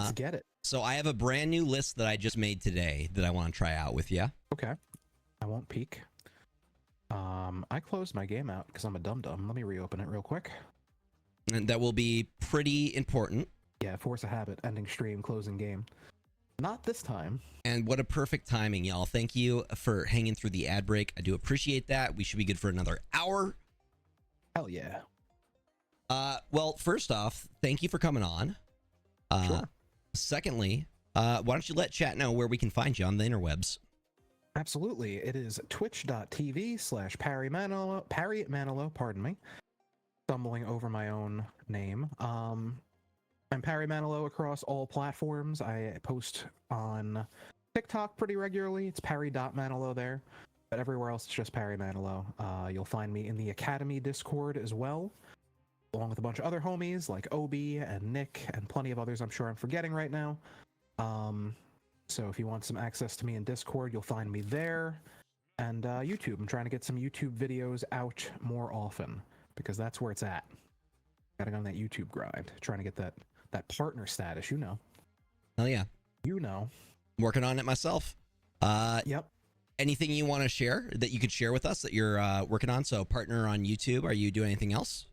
Let's get it. So I have a brand new list that I just made today that I want to try out with you. Okay. I won't peek. I closed my game out because I'm a dum-dum. Let me reopen it real quick. And that will be pretty important. Yeah, force a habit. Ending stream, closing game. Not this time. And what a perfect timing, y'all. Thank you for hanging through the ad break. I do appreciate that. We should be good for another hour. Hell yeah. Well, first off, thank you for coming on. Sure. Secondly, why don't you let chat know where we can find you on the interwebs? Absolutely. It is twitch.tv/Parry Manilow, pardon me. Stumbling over my own name. I'm Parry Manilow across all platforms. I post on TikTok pretty regularly. It's parry.manilow there. But everywhere else, it's just Parry Manilow. You'll find me in the Academy Discord as well, along with a bunch of other homies like Obi and Nick and plenty of others I'm sure I'm forgetting right now. So if you want some access to me in Discord, you'll find me there. And YouTube. I'm trying to get some YouTube videos out more often because that's where it's at. Gotta go on that YouTube grind, trying to get that partner status, you know. Hell yeah. You know. Working on it myself. Yep. Anything you want to share that you could share with us that you're working on? So partner on YouTube. Are you doing anything else?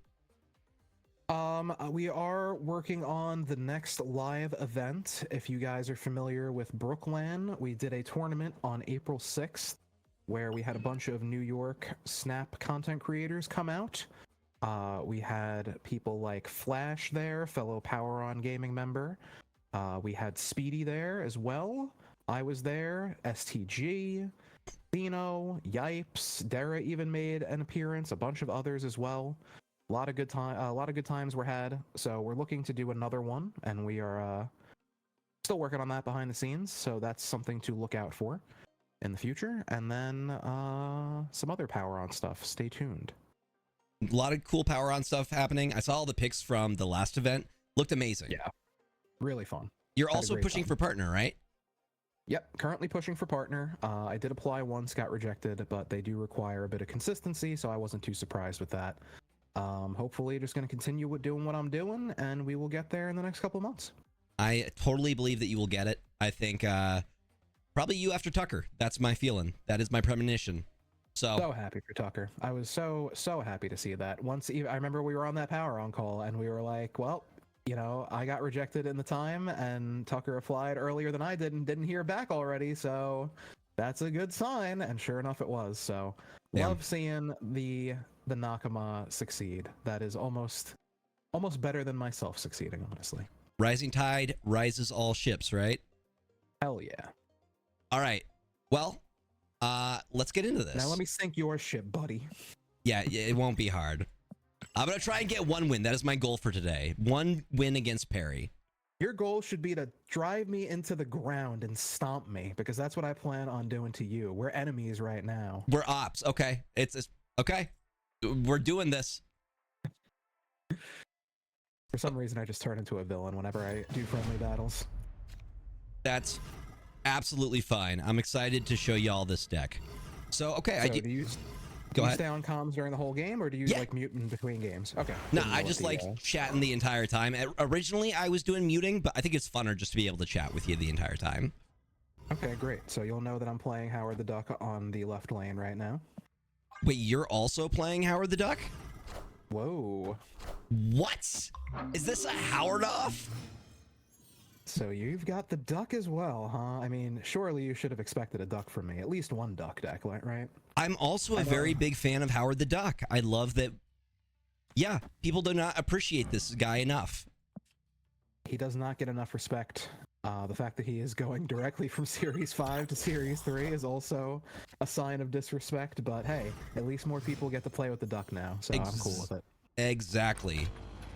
We are working on the next live event. If you guys are familiar with Brookland, we did a tournament on April 6th where we had a bunch of New York Snap content creators come out. We had people like Flash there, fellow Power On Gaming member. We had Speedy there as well. I was there, STG, Dino, Yipes, Dara even made an appearance, a bunch of others as well. A lot of good times were had. So we're looking to do another one, and we are still working on that behind the scenes. So that's something to look out for in the future. And then some other Power On stuff. Stay tuned. A lot of cool Power On stuff happening. I saw all the pics from the last event. Looked amazing. Yeah, really fun. You're also pushing for partner, right? Yep, currently pushing for partner. I did apply once, got rejected, but they do require a bit of consistency, so I wasn't too surprised with that. Hopefully just going to continue with doing what I'm doing, and we will get there in the next couple of months. I totally believe that you will get it. I think probably you after Tucker. That's my feeling. That is my premonition. So happy for Tucker. I was so happy to see that. I remember we were on that Power On call, and we were like, well, you know, I got rejected in the time, and Tucker applied earlier than I did and didn't hear back already, so that's a good sign, and sure enough it was. So love seeing the Nakama succeed. That is almost better than myself succeeding, honestly. Rising tide rises all ships, right? Hell yeah. All right. Well, let's get into this. Now let me sink your ship, buddy. Yeah, it won't be hard. I'm going to try and get one win. That is my goal for today. One win against Parry. Your goal should be to drive me into the ground and stomp me, because that's what I plan on doing to you. We're enemies right now. We're ops. Okay. It's okay. We're doing this. For some reason, I just turn into a villain whenever I do friendly battles. That's absolutely fine. I'm excited to show y'all this deck. So, okay. So do you stay on comms during the whole game, or do you like mute in between games? Okay. No, I just like chatting the entire time. Originally, I was doing muting, but I think it's funner just to be able to chat with you the entire time. Okay, great. So you'll know that I'm playing Howard the Duck on the left lane right now. Wait, you're also playing Howard the Duck? Whoa. What? Is this a Howard off? So you've got the duck as well, huh? I mean, surely you should have expected a duck from me. At least one duck deck, right? I'm also a very big fan of Howard the Duck. I love that. Yeah, people do not appreciate this guy enough. He does not get enough respect. The fact that he is going directly from Series 5 to Series 3 is also a sign of disrespect, but hey, at least more people get to play with the duck now, so I'm cool with it. Exactly.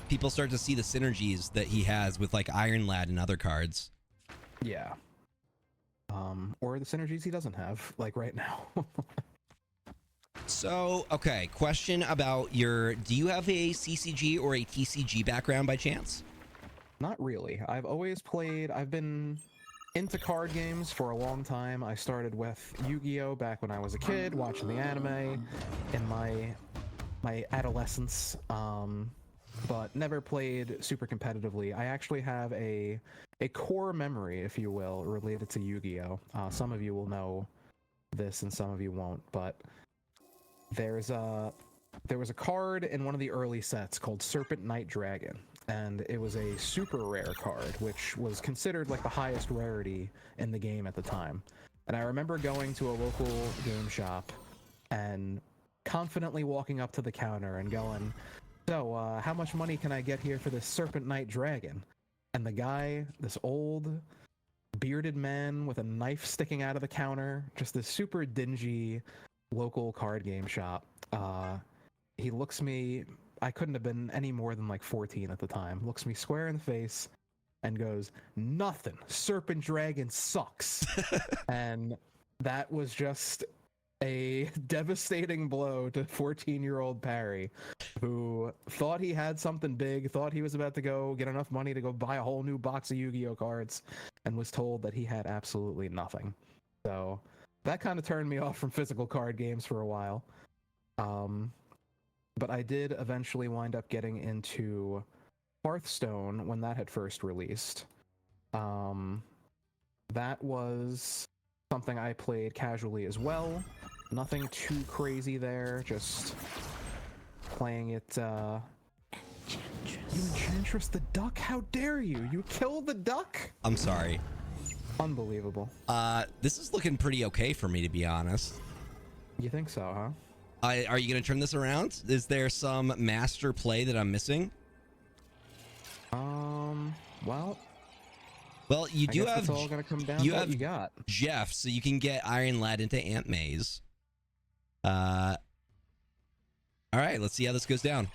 People start to see the synergies that he has with like Iron Lad and other cards. Yeah. Or the synergies he doesn't have, like right now. So, okay, question about do you have a CCG or a TCG background by chance? Not really. I've been into card games for a long time. I started with Yu-Gi-Oh! Back when I was a kid, watching the anime in my adolescence. but never played super competitively. I actually have a core memory, if you will, related to Yu-Gi-Oh. Some of you will know this and some of you won't, but there was a card in one of the early sets called Serpent Knight Dragon, and it was a super rare card, which was considered like the highest rarity in the game at the time. And I remember going to a local game shop and confidently walking up to the counter and going, so, how much money can I get here for this Serpent Knight Dragon? And the guy, this old bearded man with a knife sticking out of the counter, just this super dingy local card game shop, he looks me, I couldn't have been any more than like 14 at the time, looks me square in the face and goes, nothing, Serpent Dragon sucks. And that was just a devastating blow to 14-year-old Parry, who thought he had something big, thought he was about to go get enough money to go buy a whole new box of Yu-Gi-Oh cards, and was told that he had absolutely nothing. So that kind of turned me off from physical card games for a while. But I did eventually wind up getting into Hearthstone when that had first released. That was something I played casually as well. Nothing too crazy there, just playing it. You Enchantress the duck? How dare you? You killed the duck? I'm sorry. Unbelievable. This is looking pretty okay for me, to be honest. You think so, huh? Are you going to turn this around? Is there some master play that I'm missing? Well, you I do guess have. it's all gonna come down you to what have you got. Jeff, so you can get Iron Lad into Aunt May's. All right, let's see how this goes down.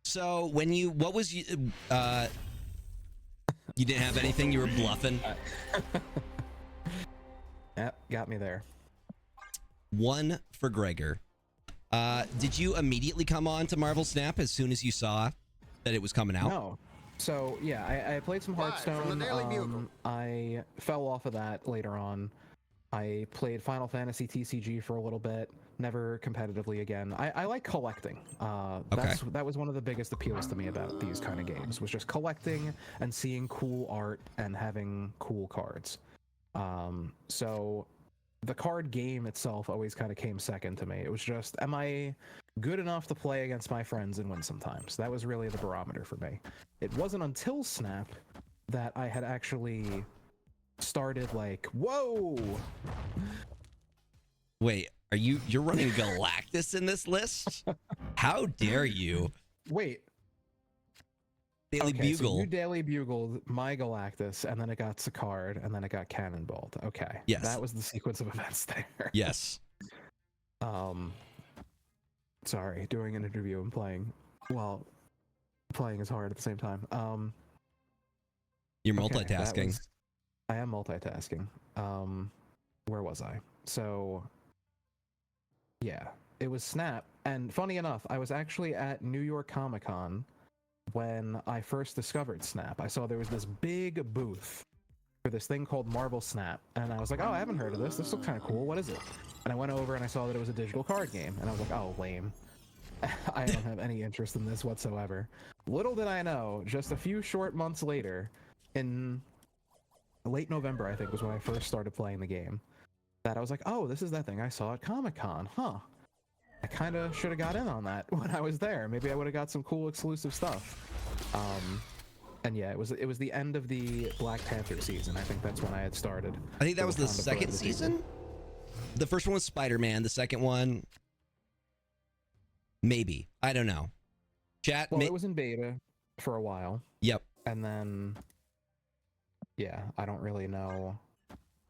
So when you, what was you? You didn't have anything. You were bluffing. Yep, got me there. One for Gregor. Did you immediately come on to Marvel Snap as soon as you saw that it was coming out? No. So yeah, I played some Hearthstone. I fell off of that later on. I played Final Fantasy TCG for a little bit. Never competitively again. I like collecting. That was one of the biggest appeals to me about these kind of games, was just collecting and seeing cool art and having cool cards. So the card game itself always kind of came second to me. It was just, am I good enough to play against my friends and win sometimes? That was really the barometer for me. It wasn't until Snap that I had actually started like, whoa! Wait, you're running Galactus in this list? How dare you? Wait. Daily Bugle. So you Daily Bugled my Galactus, and then it got Sicard, and then it got Cannonballed. Okay. Yes. That was the sequence of events there. Yes. Sorry, doing an interview and playing is hard at the same time. You're multitasking. I am multitasking. Where was I? So, yeah, it was Snap. And funny enough, I was actually at New York Comic Con when I first discovered Snap. I saw there was this big booth for this thing called Marvel Snap. And I was like, oh, I haven't heard of this. This looks kind of cool. What is it? And I went over and I saw that it was a digital card game. And I was like, oh, lame. I don't have any interest in this whatsoever. Little did I know, just a few short months later, in late November, I think, was when I first started playing the game, that I was like, oh, this is that thing I saw at Comic-Con, huh? I kind of should have got in on that when I was there. Maybe I would have got some cool exclusive stuff. And yeah, it was the end of the Black Panther season. I think that's when I had started. I think that was the second season? The first one was Spider-Man. The second one, maybe. I don't know. Chat. Well, it was in beta for a while. Yep. And then, yeah, I don't really know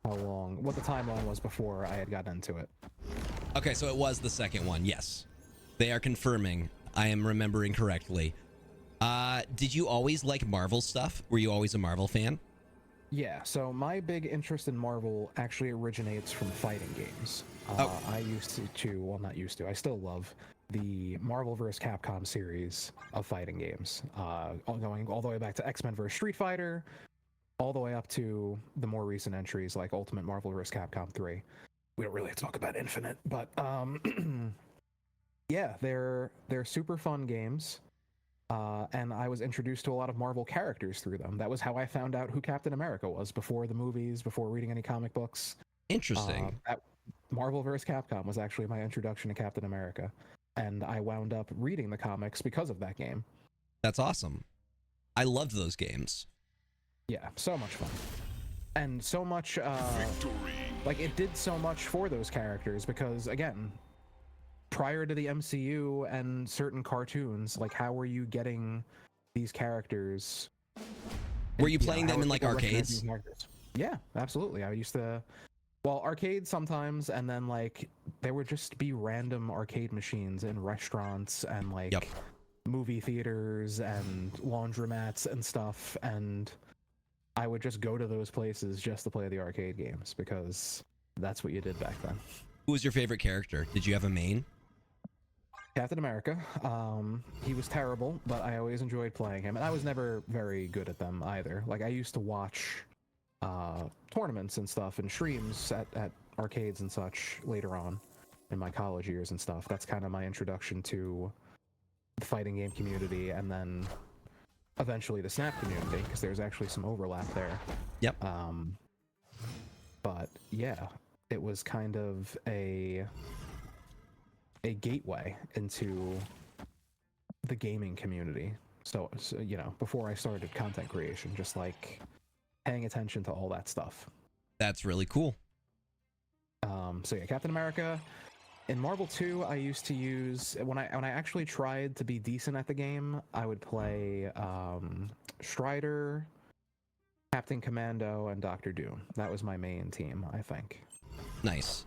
what the timeline was before I had gotten into it. Okay, so it was the second one. Yes. They are confirming. I am remembering correctly. Did you always like Marvel stuff? Were you always a Marvel fan? Yeah, so my big interest in Marvel actually originates from fighting games. I used to, well, not used to, I still love the Marvel vs. Capcom series of fighting games, going all the way back to X-Men vs. Street Fighter, all the way up to the more recent entries like Ultimate Marvel vs. Capcom 3. we don't really talk about Infinite, but yeah, they're super fun games. And I was introduced to a lot of Marvel characters through them. That was how I found out who Captain America was before the movies, before reading any comic books. Interesting. Marvel vs. Capcom was actually my introduction to Captain America, and I wound up reading the comics because of that game. That's awesome. I loved those games. Yeah, so much fun. And so much, like, it did so much for those characters because, again, prior to the MCU and certain cartoons, like, how were you getting these characters? Were you playing them in, like, arcades? Yeah, absolutely. I used to, well, arcades sometimes, and then, like, there would just be random arcade machines in restaurants and, like, movie theaters and laundromats and stuff, and I would just go to those places just to play the arcade games because that's what you did back then. Who was your favorite character? Did you have a main? Captain America. He was terrible, but I always enjoyed playing him, and I was never very good at them either. Like, I used to watch tournaments and stuff and streams at arcades and such later on in my college years and stuff. That's kind of my introduction to the fighting game community, and then eventually the Snap community, because there's actually some overlap there. Yep. But yeah, it was kind of a gateway into the gaming community. So, you know, before I started content creation, just like paying attention to all that stuff. That's really cool. So yeah, Captain America. In Marvel 2, I used to use, when I actually tried to be decent at the game, I would play Strider, Captain Commando, and Doctor Doom. That was my main team, I think. Nice.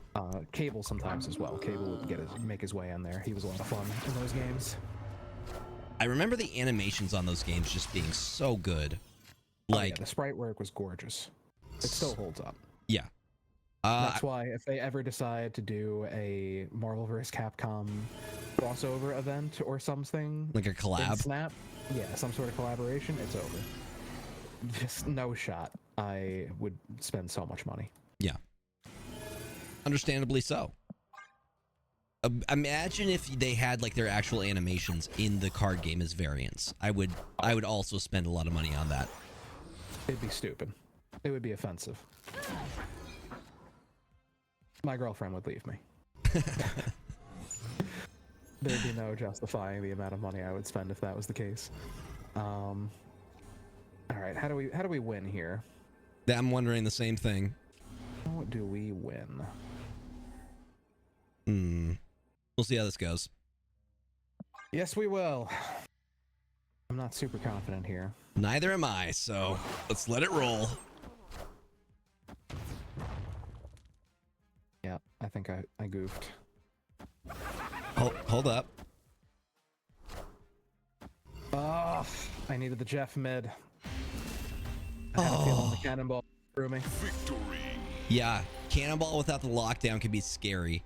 Cable sometimes as well. Cable would make his way in there. He was a lot of fun in those games. I remember the animations on those games just being so good. Like, the sprite work was gorgeous. It still holds up. Yeah. That's why if they ever decide to do a Marvel vs. Capcom crossover event or something, like a collab, Snap, yeah, some sort of collaboration, it's over. Just no shot. I would spend so much money. Yeah. Understandably so. Imagine if they had like their actual animations in the card game as variants. I would also spend a lot of money on that. It'd be stupid. It would be offensive. My girlfriend would leave me. There'd be no justifying the amount of money I would spend if that was the case. All right, how do we win here? I'm wondering the same thing. How do we win? We'll see how this goes. Yes, we will. I'm not super confident here. Neither am I, so let's let it roll. Yeah, I think I goofed. Hold up. Oh, I needed the Jeff mid. I had a feeling the cannonball threw me. Victory. Yeah, cannonball without the lockdown can be scary.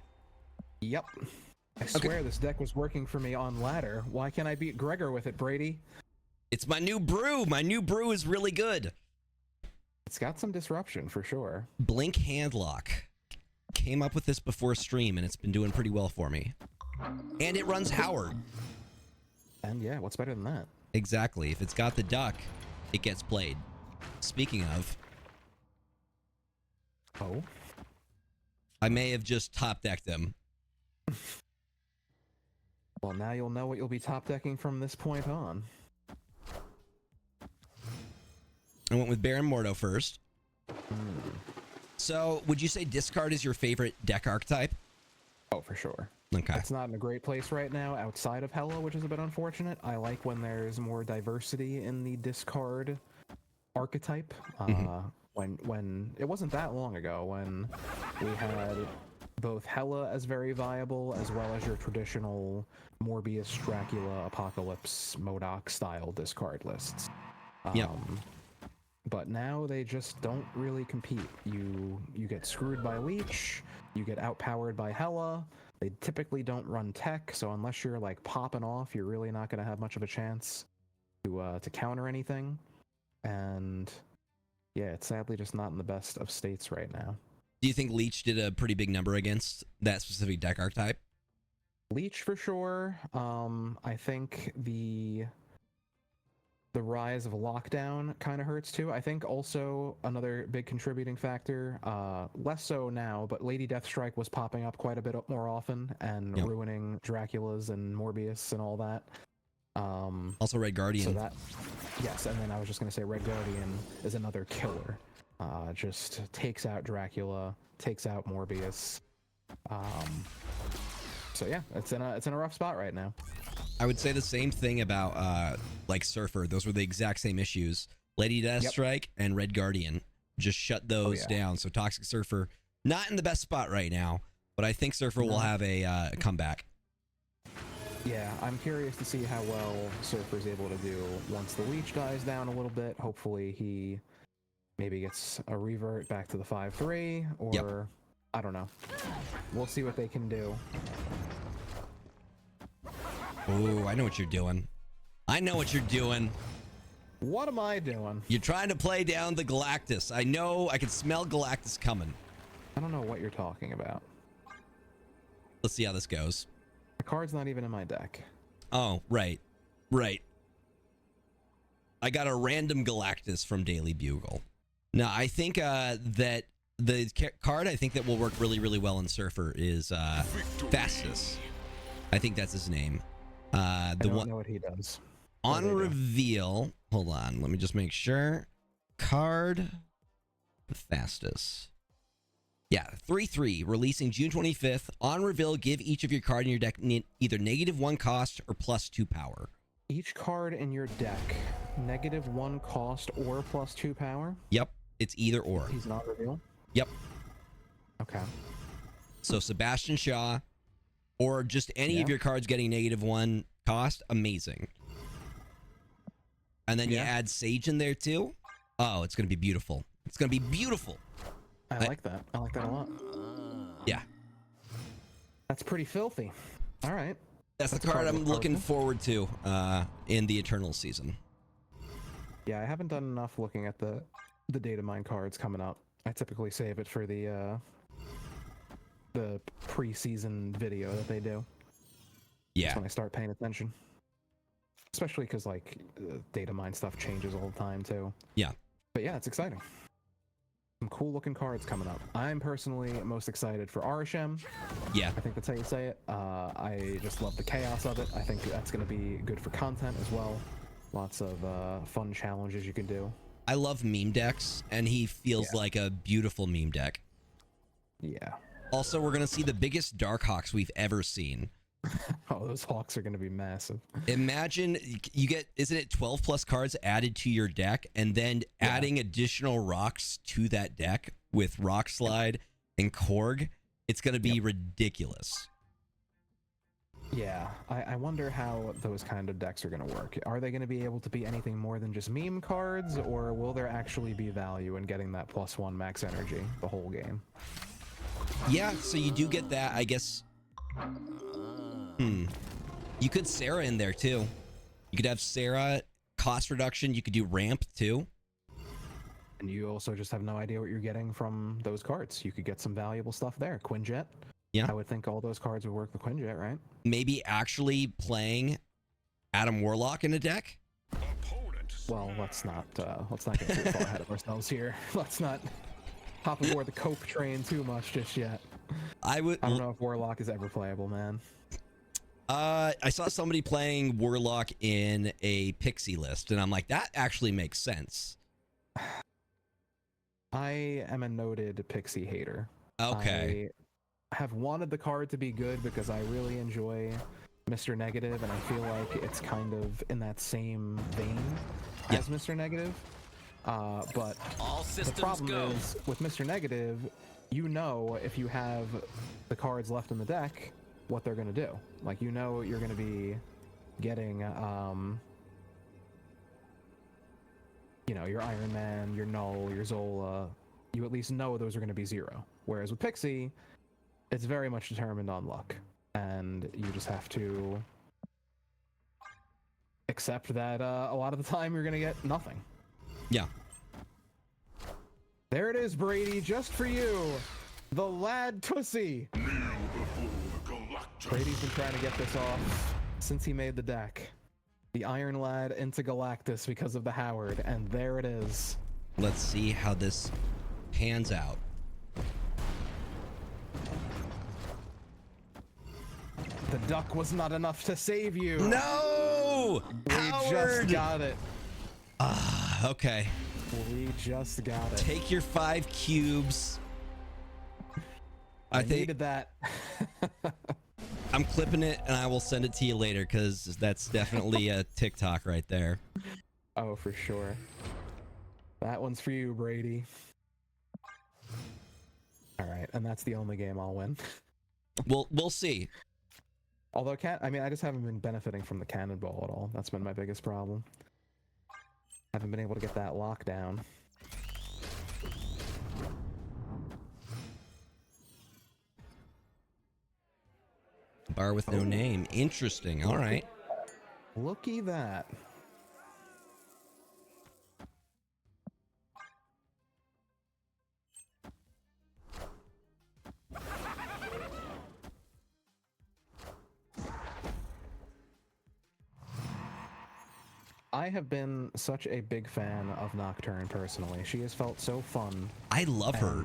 Yep. I swear this deck was working for me on ladder. Why can't I beat Gregor with it, Brady? It's my new brew. My new brew is really good. It's got some disruption for sure. Blink Handlock. Came up with this before stream, and it's been doing pretty well for me. And it runs Howard. And yeah, what's better than that? Exactly. If it's got the duck, it gets played. Speaking of... Oh? I may have just top-decked him. Well, now you'll know what you'll be top-decking from this point on. I went with Baron Mordo first. So, would you say discard is your favorite deck archetype? Oh, for sure. Okay. It's not in a great place right now outside of Hela, which is a bit unfortunate. I like when there's more diversity in the discard archetype. When it wasn't that long ago when we had both Hela as very viable as well as your traditional Morbius, Dracula, Apocalypse, MODOK style discard lists. But now they just don't really compete. You get screwed by Leech, you get outpowered by Hela. They typically don't run tech, so unless you're like popping off, you're really not going to have much of a chance to counter anything. And yeah, it's sadly just not in the best of states right now. Do you think Leech did a pretty big number against that specific deck archetype? Leech for sure. I think the rise of lockdown kind of hurts too. I think also another big contributing factor, less so now, but Lady Deathstrike was popping up quite a bit more often and ruining Draculas and Morbius and all that. Also Red Guardian. So that, yes, and then I was just going to say Red Guardian is another killer. Just takes out Dracula, takes out Morbius. So yeah, it's in a rough spot right now. I would say the same thing about like Surfer. Those were the exact same issues. Lady Deathstrike and Red Guardian just shut those down. So Toxic Surfer not in the best spot right now, but I think Surfer will have a comeback. Yeah, I'm curious to see how well Surfer's able to do once the Leech dies down a little bit. Hopefully he maybe gets a revert back to the 5-3, or I don't know. We'll see what they can do. Oh, I know what you're doing. I know what you're doing. What am I doing? You're trying to play down the Galactus. I know. I can smell Galactus coming. I don't know what you're talking about. Let's see how this goes. The card's not even in my deck. Oh, right. Right. I got a random Galactus from Daily Bugle. Now, I think that the card I think that will work really, really well in Surfer is Fastest. I think that's his name. I don't know what he does. On reveal, hold on, let me just make sure. Card Fastest. Yeah, 3/3, releasing June 25th. On reveal, give each of your card in your deck either -1 cost or +2 power. Each card in your deck, -1 cost or +2 power? Yep, it's either or. He's not reveal? Yep. Okay. So Sebastian Shaw, or just any of your cards getting -1 cost, amazing. And then you add Sage in there too. Oh, it's going to be beautiful. It's going to be beautiful. I like that. I like that a lot. Yeah. That's pretty filthy. All right. That's the card I'm looking forward to in the Eternal season. Yeah, I haven't done enough looking at the data mine cards coming up. I typically save it for the preseason video that they do. Yeah. That's when I start paying attention. Especially because, like, data mine stuff changes all the time, too. Yeah. But yeah, it's exciting. Some cool looking cards coming up. I'm personally most excited for Arishem. Yeah. I think that's how you say it. I just love the chaos of it. I think that's going to be good for content as well. Lots of fun challenges you can do. I love meme decks, and he feels like a beautiful meme deck. Yeah. Also, we're going to see the biggest Darkhawks we've ever seen. Oh, those Hawks are going to be massive. Imagine you get, isn't it 12 plus cards added to your deck, and then adding additional rocks to that deck with Rock Slide and Korg? It's going to be ridiculous. Yeah, I wonder how those kind of decks are going to work. Are they going to be able to be anything more than just meme cards, or will there actually be value in getting that +1 max energy the whole game? Yeah, so you do get that, I guess. You could Sarah in there too. You could have Sarah, cost reduction. You could do ramp too. And you also just have no idea what you're getting from those cards. You could get some valuable stuff there. Quinjet. Yeah. I would think all those cards would work with Quinjet, right? Maybe actually playing Adam Warlock in a deck. Well, let's not get too far ahead of ourselves here. Let's not hop aboard the cope train too much just yet. I don't know if Warlock is ever playable, man. I saw somebody playing Warlock in a Pixie list, and I'm like, that actually makes sense. I am a noted Pixie hater. Okay. I have wanted the card to be good because I really enjoy Mr. Negative, and I feel like it's kind of in that same vein as Mr. Negative. But the problem is, with Mr. Negative, you know if you have the cards left in the deck, what they're going to do. Like, you know you're going to be getting, you know, your Iron Man, your Null, your Zola. You at least know those are going to be 0. Whereas with Pixie, it's very much determined on luck. And you just have to accept that a lot of the time you're going to get nothing. Yeah. There it is, Brady, just for you. The lad Tussy! Brady's been trying to get this off since he made the deck. The Iron Lad into Galactus because of the Howard, and there it is. Let's see how this pans out. The duck was not enough to save you. No! We just got it. Okay. We just got it. Take your 5 cubes. I needed that. I'm clipping it and I will send it to you later because that's definitely a TikTok right there. Oh, for sure. That one's for you, Brady. All right, and that's the only game I'll win. We'll see. Although, I just haven't been benefiting from the cannonball at all. That's been my biggest problem. Haven't been able to get that lockdown. Bar with no name. Interesting. All right. Looky that. I have been such a big fan of Nocturne personally. She has felt so fun. I love her.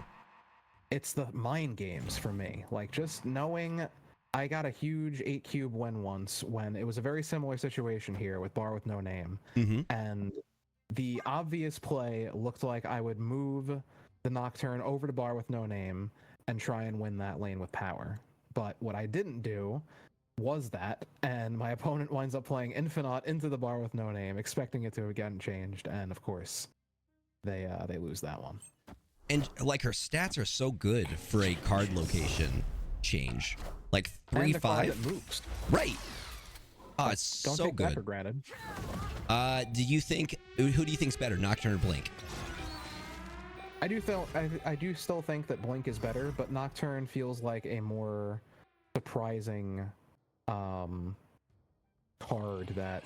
It's the mind games for me. Like, just knowing I got a huge 8-cube win once when it was a very similar situation here with Bar with no name. And the obvious play looked like I would move the Nocturne over to Bar with no name and try and win that lane with power. But what I didn't do was that, and my opponent winds up playing Infinite into the Bar with no name, expecting it to have gotten changed, and of course, they lose that one. And like her stats are so good for a card location change, like 3/5 moves. Right. Oh, it's Don't so take good. that for granted. Do you think who do you think's better, Nocturne or Blink? I do still think that Blink is better, but Nocturne feels like a more surprising card that,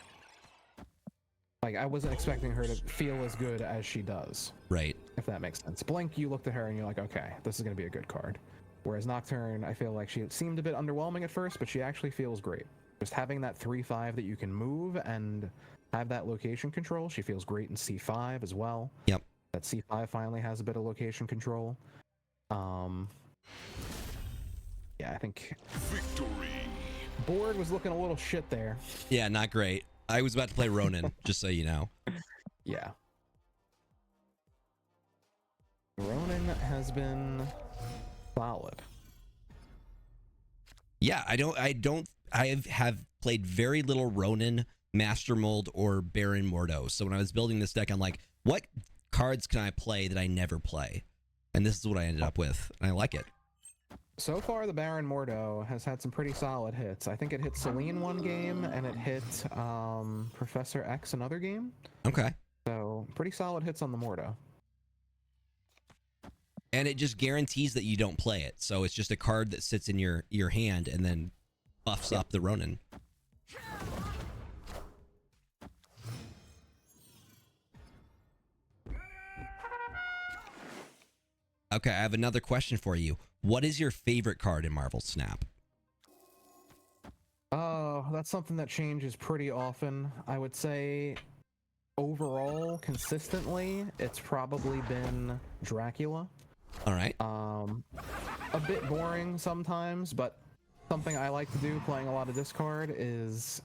like, I wasn't expecting her to feel as good as she does. Right. If that makes sense. Blink, you looked at her and you're like, okay, this is going to be a good card. Whereas Nocturne, I feel like she seemed a bit underwhelming at first, but she actually feels great. Just having that 3/5 that you can move and have that location control, she feels great in C5 as well. Yep. That C5 finally has a bit of location control. Yeah, I think victory. Board was looking a little shit there. Yeah, not great. I was about to play Ronin, just so you know. Yeah. Ronin has been solid. Yeah, I have played very little Ronin, Master Mold, or Baron Mordo. So when I was building this deck, I'm like, what cards can I play that I never play? And this is what I ended up with, and I like it. So far, the Baron Mordo has had some pretty solid hits. I think it hit Celine one game, and it hit Professor X another game. Okay. So pretty solid hits on the Mordo. And it just guarantees that you don't play it. So it's just a card that sits in your hand and then buffs up the Ronin. Okay, I have another question for you. What is your favorite card in Marvel Snap? Oh, that's something that changes pretty often. I would say overall, consistently, it's probably been Dracula. All right. A bit boring sometimes, but something I like to do playing a lot of discard is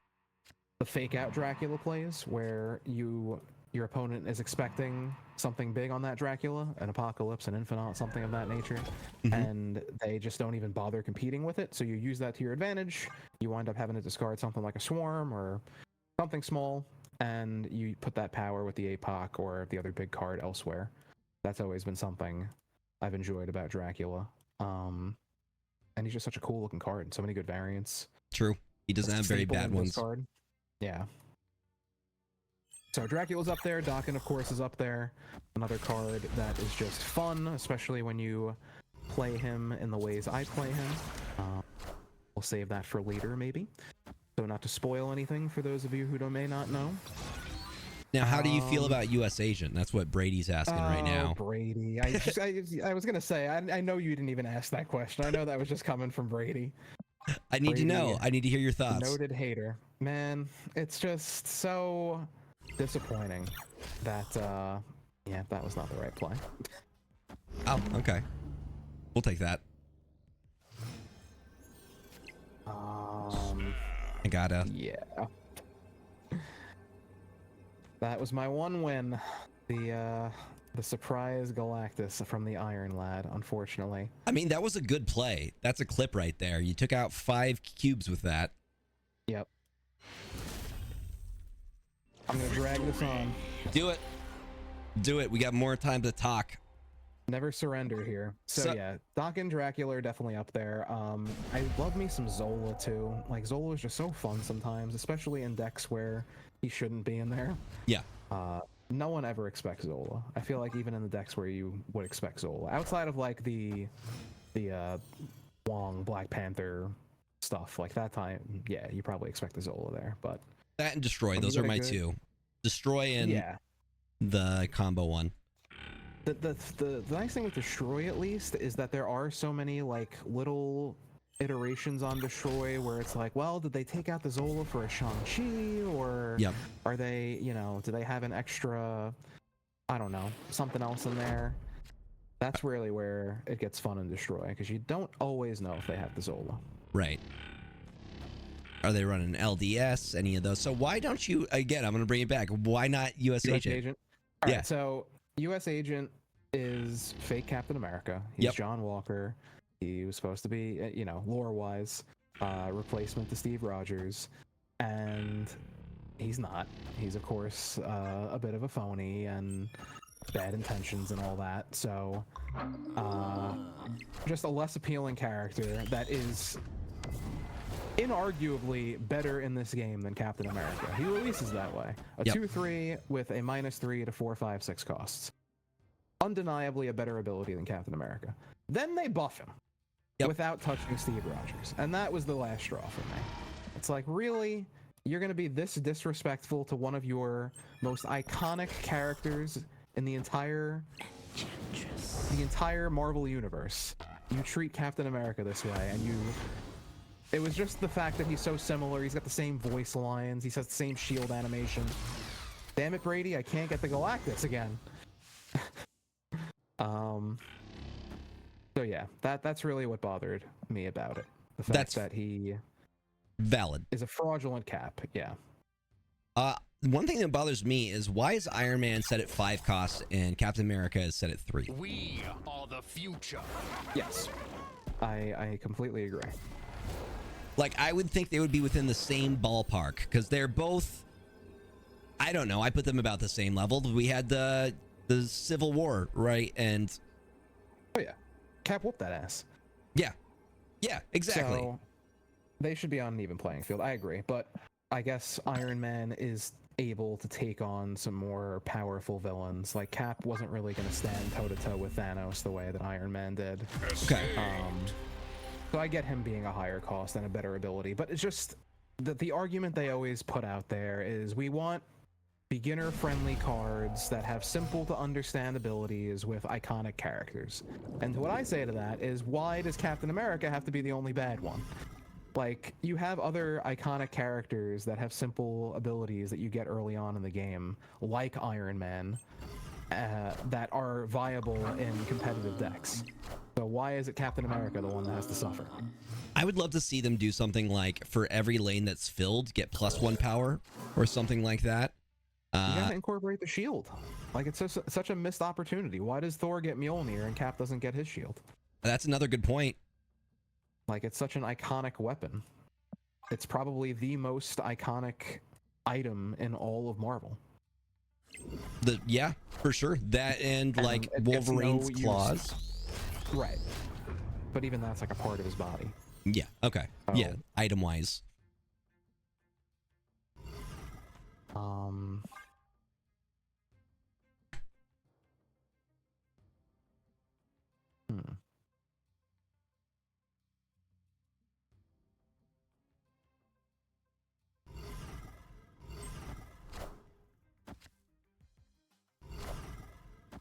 the fake out Dracula plays, where your opponent is expecting something big on that Dracula, an Apocalypse, an Infinite, something of that nature, and they just don't even bother competing with it. So you use that to your advantage. You wind up having to discard something like a Swarm or something small, and you put that power with the APOC or the other big card elsewhere. That's always been something I've enjoyed about Dracula. And he's just such a cool looking card and so many good variants. True. He doesn't have very bad ones. Card. Yeah. So Dracula's up there. Dakin, of course, is up there. Another card that is just fun, especially when you play him in the ways I play him. We'll save that for later, maybe. So not to spoil anything for those of you who may not know. Now, how do you feel about U.S. Agent? That's what Brady's asking right now. Brady. I was gonna say, I know you didn't even ask that question. I know that was just coming from Brady. I need to know. I need to hear your thoughts. Noted hater. Man, it's just so disappointing that, yeah, that was not the right play. Oh, okay. We'll take that. I gotta. Yeah. That was my one win. The surprise Galactus from the Iron Lad, unfortunately. I mean, that was a good play. That's a clip right there. You took out 5 cubes with that. Yep. I'm gonna drag this on. Do it. Do it. We got more time to talk. Never surrender here. So yeah, Doc and Dracula are definitely up there. I love me some Zola too. Like Zola is just so fun sometimes, especially in decks where he shouldn't be in there. Yeah. No one ever expects Zola. I feel like even in the decks where you would expect Zola, outside of like the Wong Black Panther stuff, like that time, yeah, you probably expect the Zola there. But that and Destroy, those are my two. Destroy and the combo one. The nice thing with Destroy, at least, is that there are so many like little iterations on Destroy where it's like, well, did they take out the Zola for a Shang-Chi, or are they, you know, do they have an extra, I don't know, something else in there? That's really where it gets fun in Destroy, because you don't always know if they have the Zola. Right. Are they running LDS, any of those? So why don't you, again, I'm going to bring it back, why not US Agent? All right, so US Agent is fake Captain America. He's John Walker. He was supposed to be, you know, lore-wise, replacement to Steve Rogers, and he's not. He's, of course, a bit of a phony and bad intentions and all that. So, just a less appealing character that is inarguably better in this game than Captain America. He releases that way. A 2/3 with a -3 to 4/5/6 costs. Undeniably a better ability than Captain America. Then they buff him without touching Steve Rogers. And that was the last straw for me. It's like, really? You're going to be this disrespectful to one of your most iconic characters in the entire Marvel universe. You treat Captain America this way, and it was just the fact that he's so similar. He's got the same voice lines. He has the same shield animation. Damn it, Brady, I can't get the Galactus again. So yeah, that's really what bothered me about it. The fact that he is a fraudulent cap. Yeah. One thing that bothers me is, why is Iron Man set at 5 costs and Captain America is set at 3? We are the future. Yes. I completely agree. Like, I would think they would be within the same ballpark, because they're both, I don't know, I put them about the same level. We had the Civil War, right? And oh yeah, Cap whooped that ass. Yeah, exactly. So they should be on an even playing field. I agree, but I guess Iron Man is able to take on some more powerful villains. Like Cap wasn't really going to stand toe to toe with Thanos the way that Iron Man did. Okay. So I get him being a higher cost and a better ability, but it's just the argument they always put out there is, we want beginner-friendly cards that have simple to understand abilities with iconic characters. And what I say to that is, why does Captain America have to be the only bad one? Like, you have other iconic characters that have simple abilities that you get early on in the game, like Iron Man, that are viable in competitive decks. So why is it Captain America the one that has to suffer? I would love to see them do something like, for every lane that's filled, get +1 power, or something like that. You gotta incorporate the shield. Like, it's such a missed opportunity. Why does Thor get Mjolnir and Cap doesn't get his shield? That's another good point. Like, it's such an iconic weapon. It's probably the most iconic item in all of Marvel. Yeah, for sure. That and like Wolverine's claws. Right. But even that's like a part of his body. Yeah, okay. So, yeah, item-wise.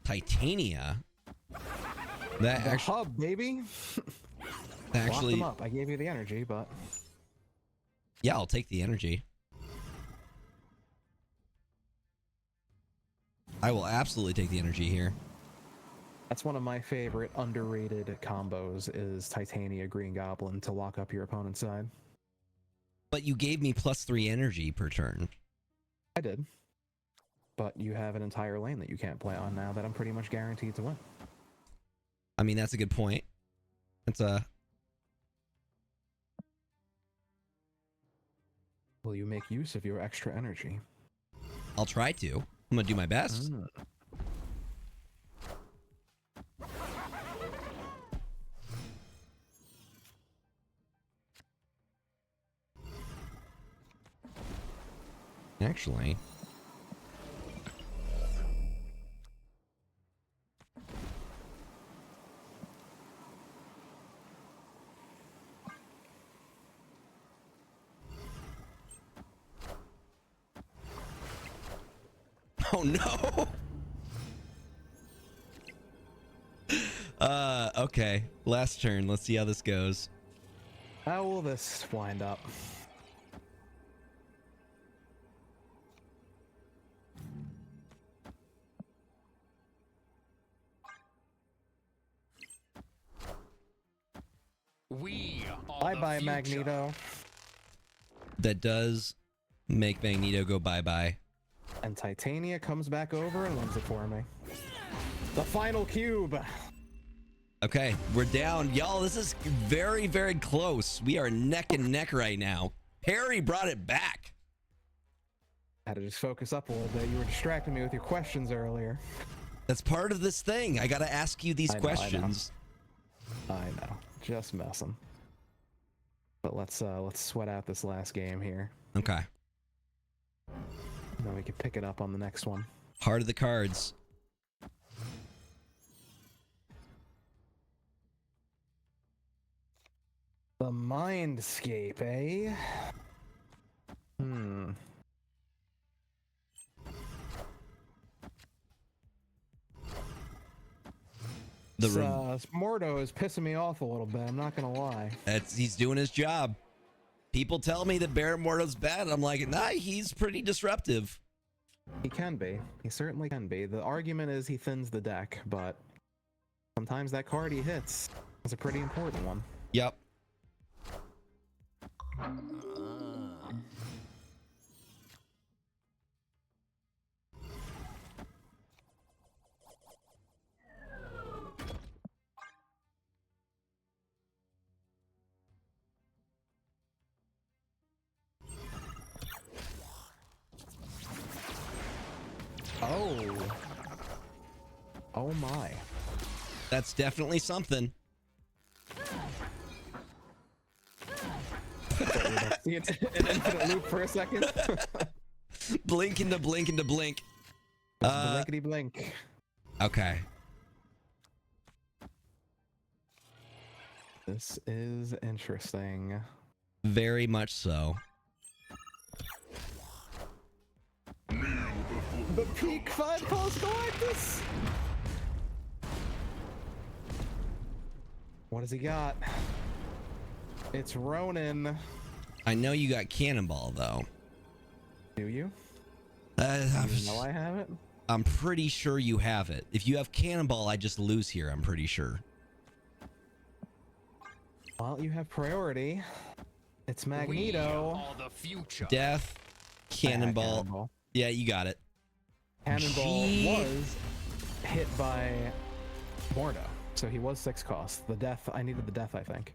Titania. That The actually, hub, baby. Lock them up. I gave you the energy, but yeah, I'll take the energy. I will absolutely take the energy here. that's one of my favorite underrated combos is Titania Green Goblin to lock up your opponent's side. But you gave me +3 energy per turn. I did. But you have an entire lane that you can't play on now that I'm pretty much guaranteed to win. I mean, that's a good point. It's a... Will you make use of your extra energy? I'll try to. I'm gonna do my best. Actually... Oh no! Okay. Last turn. Let's see how this goes. How will this wind up? We are Bye-bye, the future. Magneto. That does make Magneto go bye-bye. And Titania comes back over and wins it for me. The final cube. Okay, we're down. Y'all, this is very, very close. We are neck and neck right now. Parry brought it back. I had to just focus up a little bit. You were distracting me with your questions earlier. That's part of this thing. I gotta ask you these I know. questions. I know. Just messing. But let's sweat out this last game here. Okay. Then we can pick it up on the next one. Heart of the cards. The Mindscape, eh? Mordo is pissing me off a little bit. I'm not gonna lie. He's doing his job. People tell me that Baron Mordo's bad. I'm like, nah, he's pretty disruptive. He can be. He certainly can be. The argument is he thins the deck, but sometimes that card he hits is a pretty important one. Yep. Oh. Oh my. That's definitely something. See an infinite loop for a second? Blink into blink into blink. Blinkety blink. Okay. This is interesting. Very much so. The peak 5 Pulse Galactus! What has he got? It's Ronin. I know you got Cannonball, though. Do you? You know I have it? I'm pretty sure you have it. If you have Cannonball, I just lose here, I'm pretty sure. Well, you have priority. It's Magneto. We are the future. Death, Cannonball. Cannonball. Yeah, you got it. Cannonball G- was hit by Mordo, so he was 6 cost. The death, I needed the death, I think.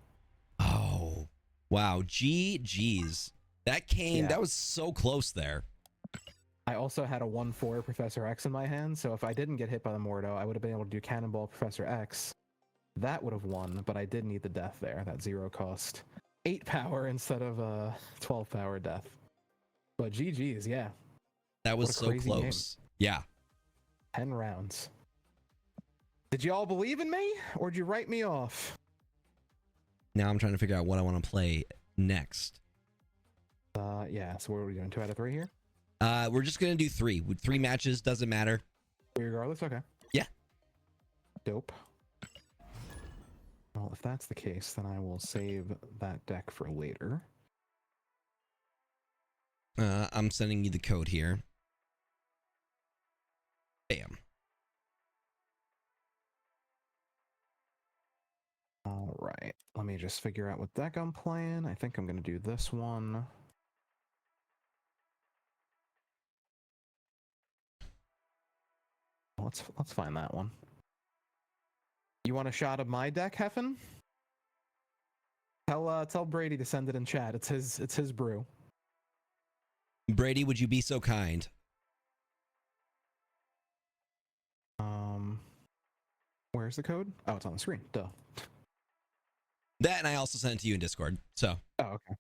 Oh, wow. GG's. That came, Yeah. that was so close there. I also had a 1/4 Professor X in my hand, so if I didn't get hit by the Mordo, I would have been able to do Cannonball Professor X. That would have won, but I did need the death there, that 0 cost. 8 power instead of 12 power death. But GG's, yeah. That was What a so crazy close. Yeah. 10 rounds. Did you all believe in me, or did you write me off? Now I'm trying to figure out what I want to play next. Yeah, so what are we doing? 2 out of 3 here? We're just going to do 3. With 3 matches, doesn't matter. Regardless, okay. Yeah. Dope. Well, if that's the case, then I will save that deck for later. I'm sending you the code here. Bam. All right. Let me just figure out what deck I'm playing. I think I'm going to do this one. Let's find that one. You want a shot of my deck, Heffen? Tell Brady to send it in chat. It's his brew. Brady, would you be so kind? Where's the code? Oh, it's on the screen. Duh. That, and I also sent it to you in Discord. So. Oh, okay.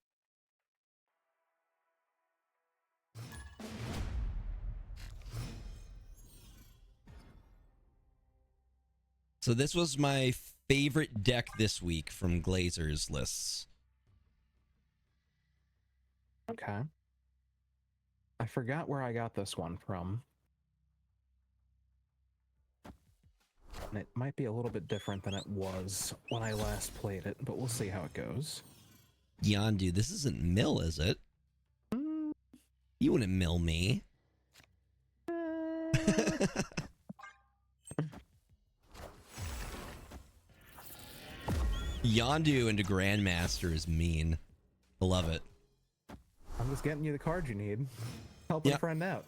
So this was my favorite deck this week from Glazer's lists. Okay. I forgot where I got this one from. And it might be a little bit different than it was when I last played it, but we'll see how it goes. Yondu, this isn't mill, is it? You wouldn't mill me. Yondu into Grandmaster is mean. I love it. I'm just getting you the card you need. Help a friend out.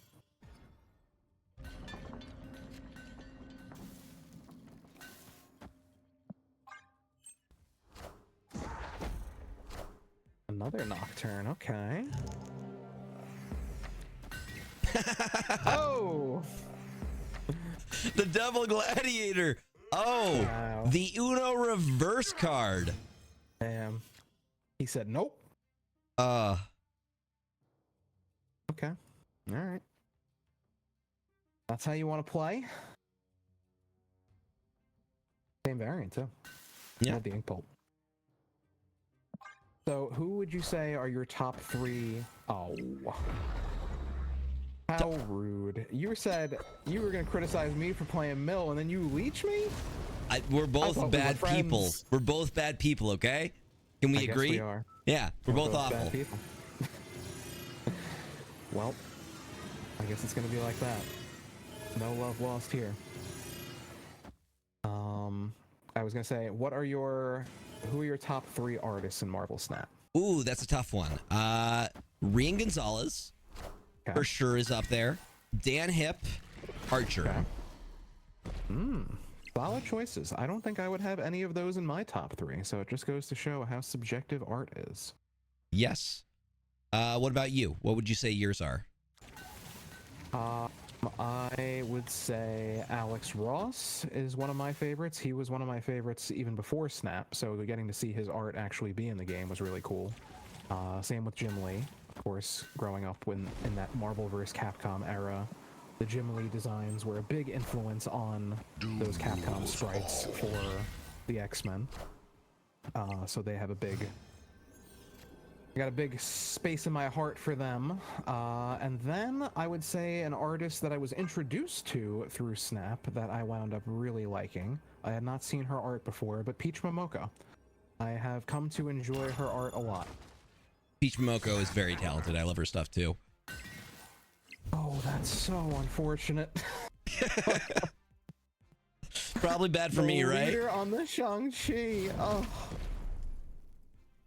Another Nocturne, okay. Oh! The Devil Gladiator! Oh! Wow. The Uno reverse card! Damn. He said nope. Okay. Alright. That's how you want to play? Same variant, too. Yeah. The ink pulp. So, who would you say are your top three? Oh. How rude. You said you were going to criticize me for playing Mill, and then you leech me? We're both bad we were people. friends. We're both bad people, okay? Can we I guess agree? we are. Yeah, we're both bad awful. people. Well, I guess it's going to be like that. No love lost here. I was going to say, who are your top three artists in Marvel Snap? Ooh, that's a tough one. Rian Gonzalez, Okay. for sure, is up there. Dan Hip, Archer. Okay. Solid choices. I don't think I would have any of those in my top three, so it just goes to show how subjective art is. Yes. What about you? What would you say yours are? I would say Alex Ross is one of my favorites. He was one of my favorites even before Snap, so getting to see his art actually be in the game was really cool. Same with Jim Lee. Of course, growing up in that Marvel vs. Capcom era, the Jim Lee designs were a big influence on those Capcom sprites for the X-Men. So they have I got a big space in my heart for them. And then I would say an artist that I was introduced to through Snap that I wound up really liking. I had not seen her art before, but Peach Momoko. I have come to enjoy her art a lot. Peach Momoko is very talented. I love her stuff too. Oh, that's so unfortunate. Probably bad for me, right? Leader on the Shang-Chi. Oh.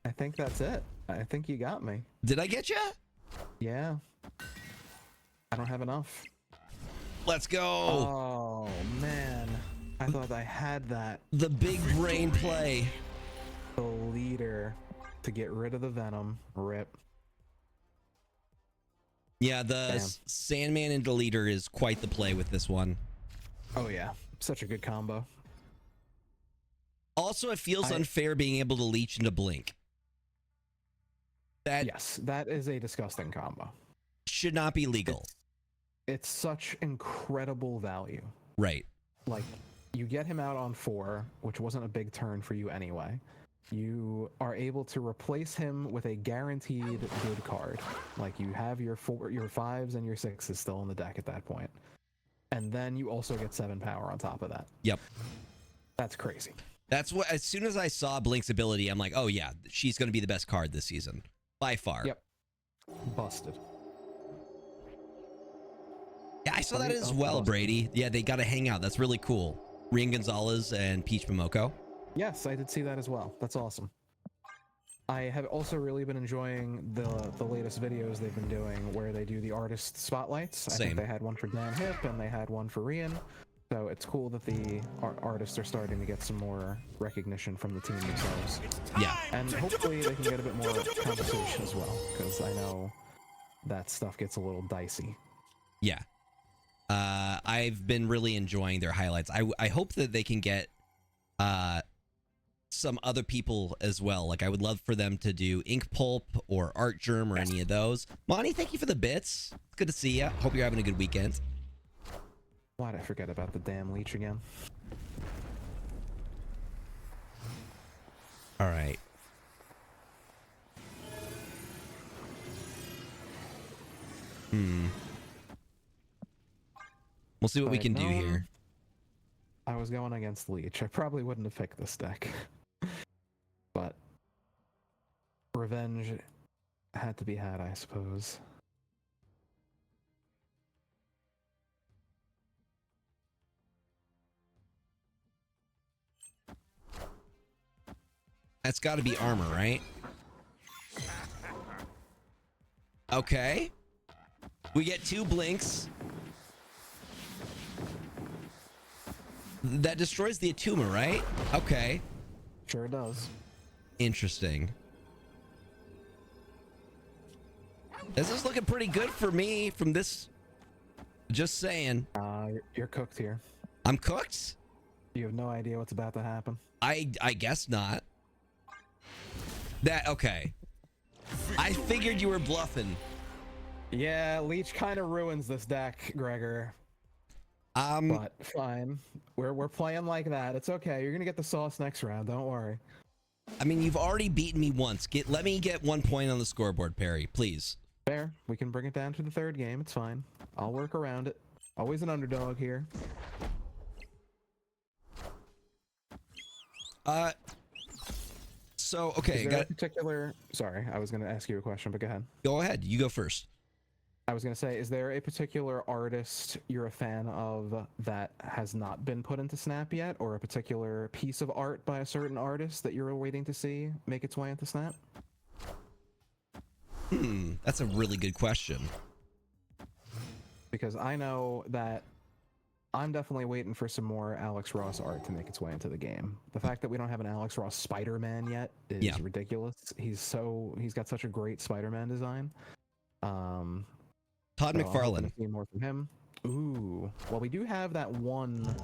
I think that's it. I think you got me. Did I get you? Yeah. I don't have enough. Let's go. Oh, man. I thought I had that. The big brain play. The leader to get rid of the Venom. Rip. Yeah, the Damn. Sandman and the leader is quite the play with this one. Oh, yeah. Such a good combo. Also, it feels unfair being able to leech into Blink. That Yes, that is a disgusting combo. should not be legal. It's such incredible value. Right. Like, you get him out on 4, which wasn't a big turn for you anyway. You are able to replace him with a guaranteed good card. Like, you have your 5s and your 6s still in the deck at that point. And then you also get 7 power on top of that. Yep. That's crazy. That's what, as soon as I saw Blink's ability, I'm like, oh yeah, she's going to be the best card this season. By far. Yep. Busted. Yeah, I saw that Right as up well, busted. Brady. Yeah, they got to hang out. That's really cool. Rian Gonzalez and Peach Momoko. Yes, I did see that as well. That's awesome. I have also really been enjoying the latest videos they've been doing where they do the artist spotlights. I Same. think they had one for Dan Hip and they had one for Rian. So it's cool that the artists are starting to get some more recognition from the team themselves. Yeah. And hopefully they can get a bit more conversation as well, because I know that stuff gets a little dicey. Yeah. I've been really enjoying their highlights. I hope that they can get some other people as well. Like, I would love for them to do Ink Pulp or Art Germ or any of those. Monty, thank you for the bits. It's good to see you. Hope you're having a good weekend. Why'd I forget about the damn leech again? All right. We'll see what we If I can had do known here. I was going against Leech. I probably wouldn't have picked this deck. But revenge had to be had, I suppose. That's got to be armor, right? Okay. We get 2 blinks. That destroys the Atuma, right? Okay. Sure does. Interesting. This is looking pretty good for me from this. Just saying. You're cooked here. I'm cooked? You have no idea what's about to happen. I guess not. That, okay. I figured you were bluffing. Yeah, Leech kind of ruins this deck, Gregor. But fine. We're playing like that. It's okay. You're gonna get the sauce next round. Don't worry. I mean, you've already beaten me once. Let me get 1 point on the scoreboard, Parry, please. Fair. We can bring it down to the 3rd game. It's fine. I'll work around it. Always an underdog here. So, okay, Is there a particular... Sorry, I was going to ask you a question, but go ahead. go ahead. You go first. I was going to say, is there a particular artist you're a fan of that has not been put into Snap yet, or a particular piece of art by a certain artist that you're waiting to see make its way into Snap? That's a really good question. Because I know that I'm definitely waiting for some more Alex Ross art to make its way into the game. The fact that we don't have an Alex Ross Spider-Man yet is ridiculous. He's got such a great Spider-Man design. Todd So McFarlane. I'm see more from him. Ooh. Well, we do have that one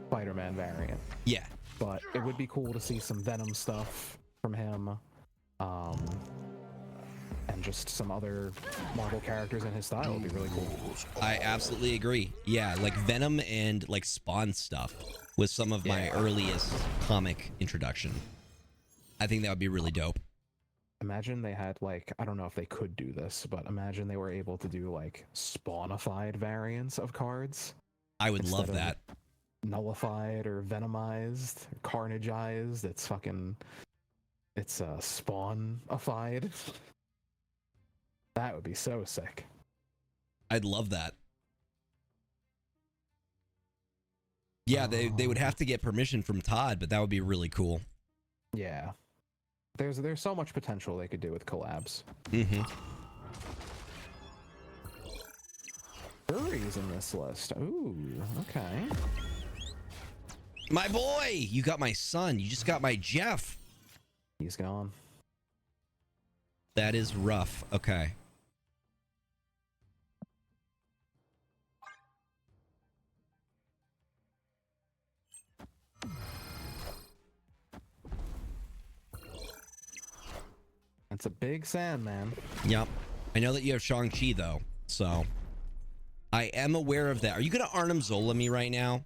Spider-Man variant, Yeah. but it would be cool to see some Venom stuff from him. And just some other Marvel characters in his style would be really cool. I absolutely agree. Yeah, like Venom and like Spawn stuff was some of my earliest comic introduction. I think that would be really dope. Imagine they had, like, I don't know if they could do this, but imagine they were able to do like spawnified variants of cards. I would love Instead of that. Nullified or venomized, carnageized. It's spawnified. That would be so sick. I'd love that. Yeah, they would have to get permission from Todd, but that would be really cool. Yeah. There's so much potential they could do with collabs. Mm-hmm. Furry's in this list. Ooh, okay. My boy! You got my son. You just got my Jeff. He's gone. That is rough. Okay. That's a big Sandman. Yep. I know that you have Shang-Chi, though, so I am aware of that. Are you going to Arnim Zola me right now?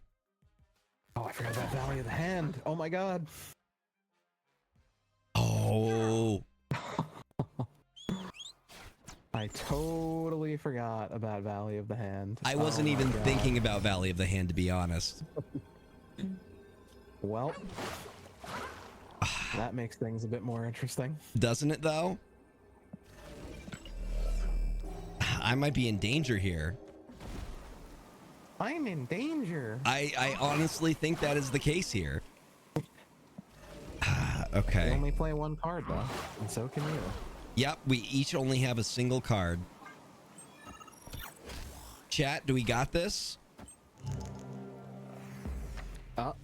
Oh, I forgot about Valley of the Hand. Oh my god. Oh. I totally forgot about Valley of the Hand. I wasn't Oh my even God. thinking about Valley of the Hand, to be honest. Well, that makes things a bit more interesting. Doesn't it, though? I might be in danger here. I'm in danger. I honestly think that is the case here. We Okay. only play one card, though, and so can you. Yep, we each only have a single card. Chat, do we got this? No!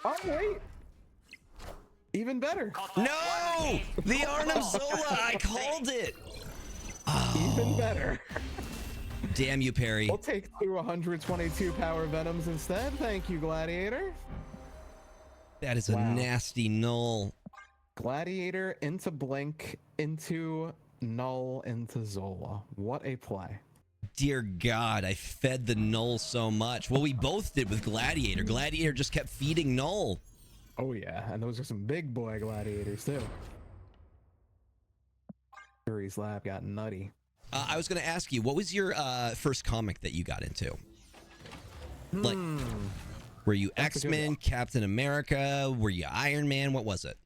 Oh, wait! Even better! No! The Arnhem Zola! I called it! Even better! Damn you, Parry. We'll take 2 122 power Venoms instead. Thank you, Gladiator. That is a Wow. nasty null. Gladiator into Blink, into Null, into Zola. What a play. Dear God, I fed the null so much. Well, we both did with Gladiator. Gladiator just kept feeding null. Oh yeah, and those are some big boy Gladiators too. Fury's Lab got nutty. I was going to ask you, what was your first comic that you got into? Like, were you That's a good X-Men, one. Captain America? Were you Iron Man? What was it?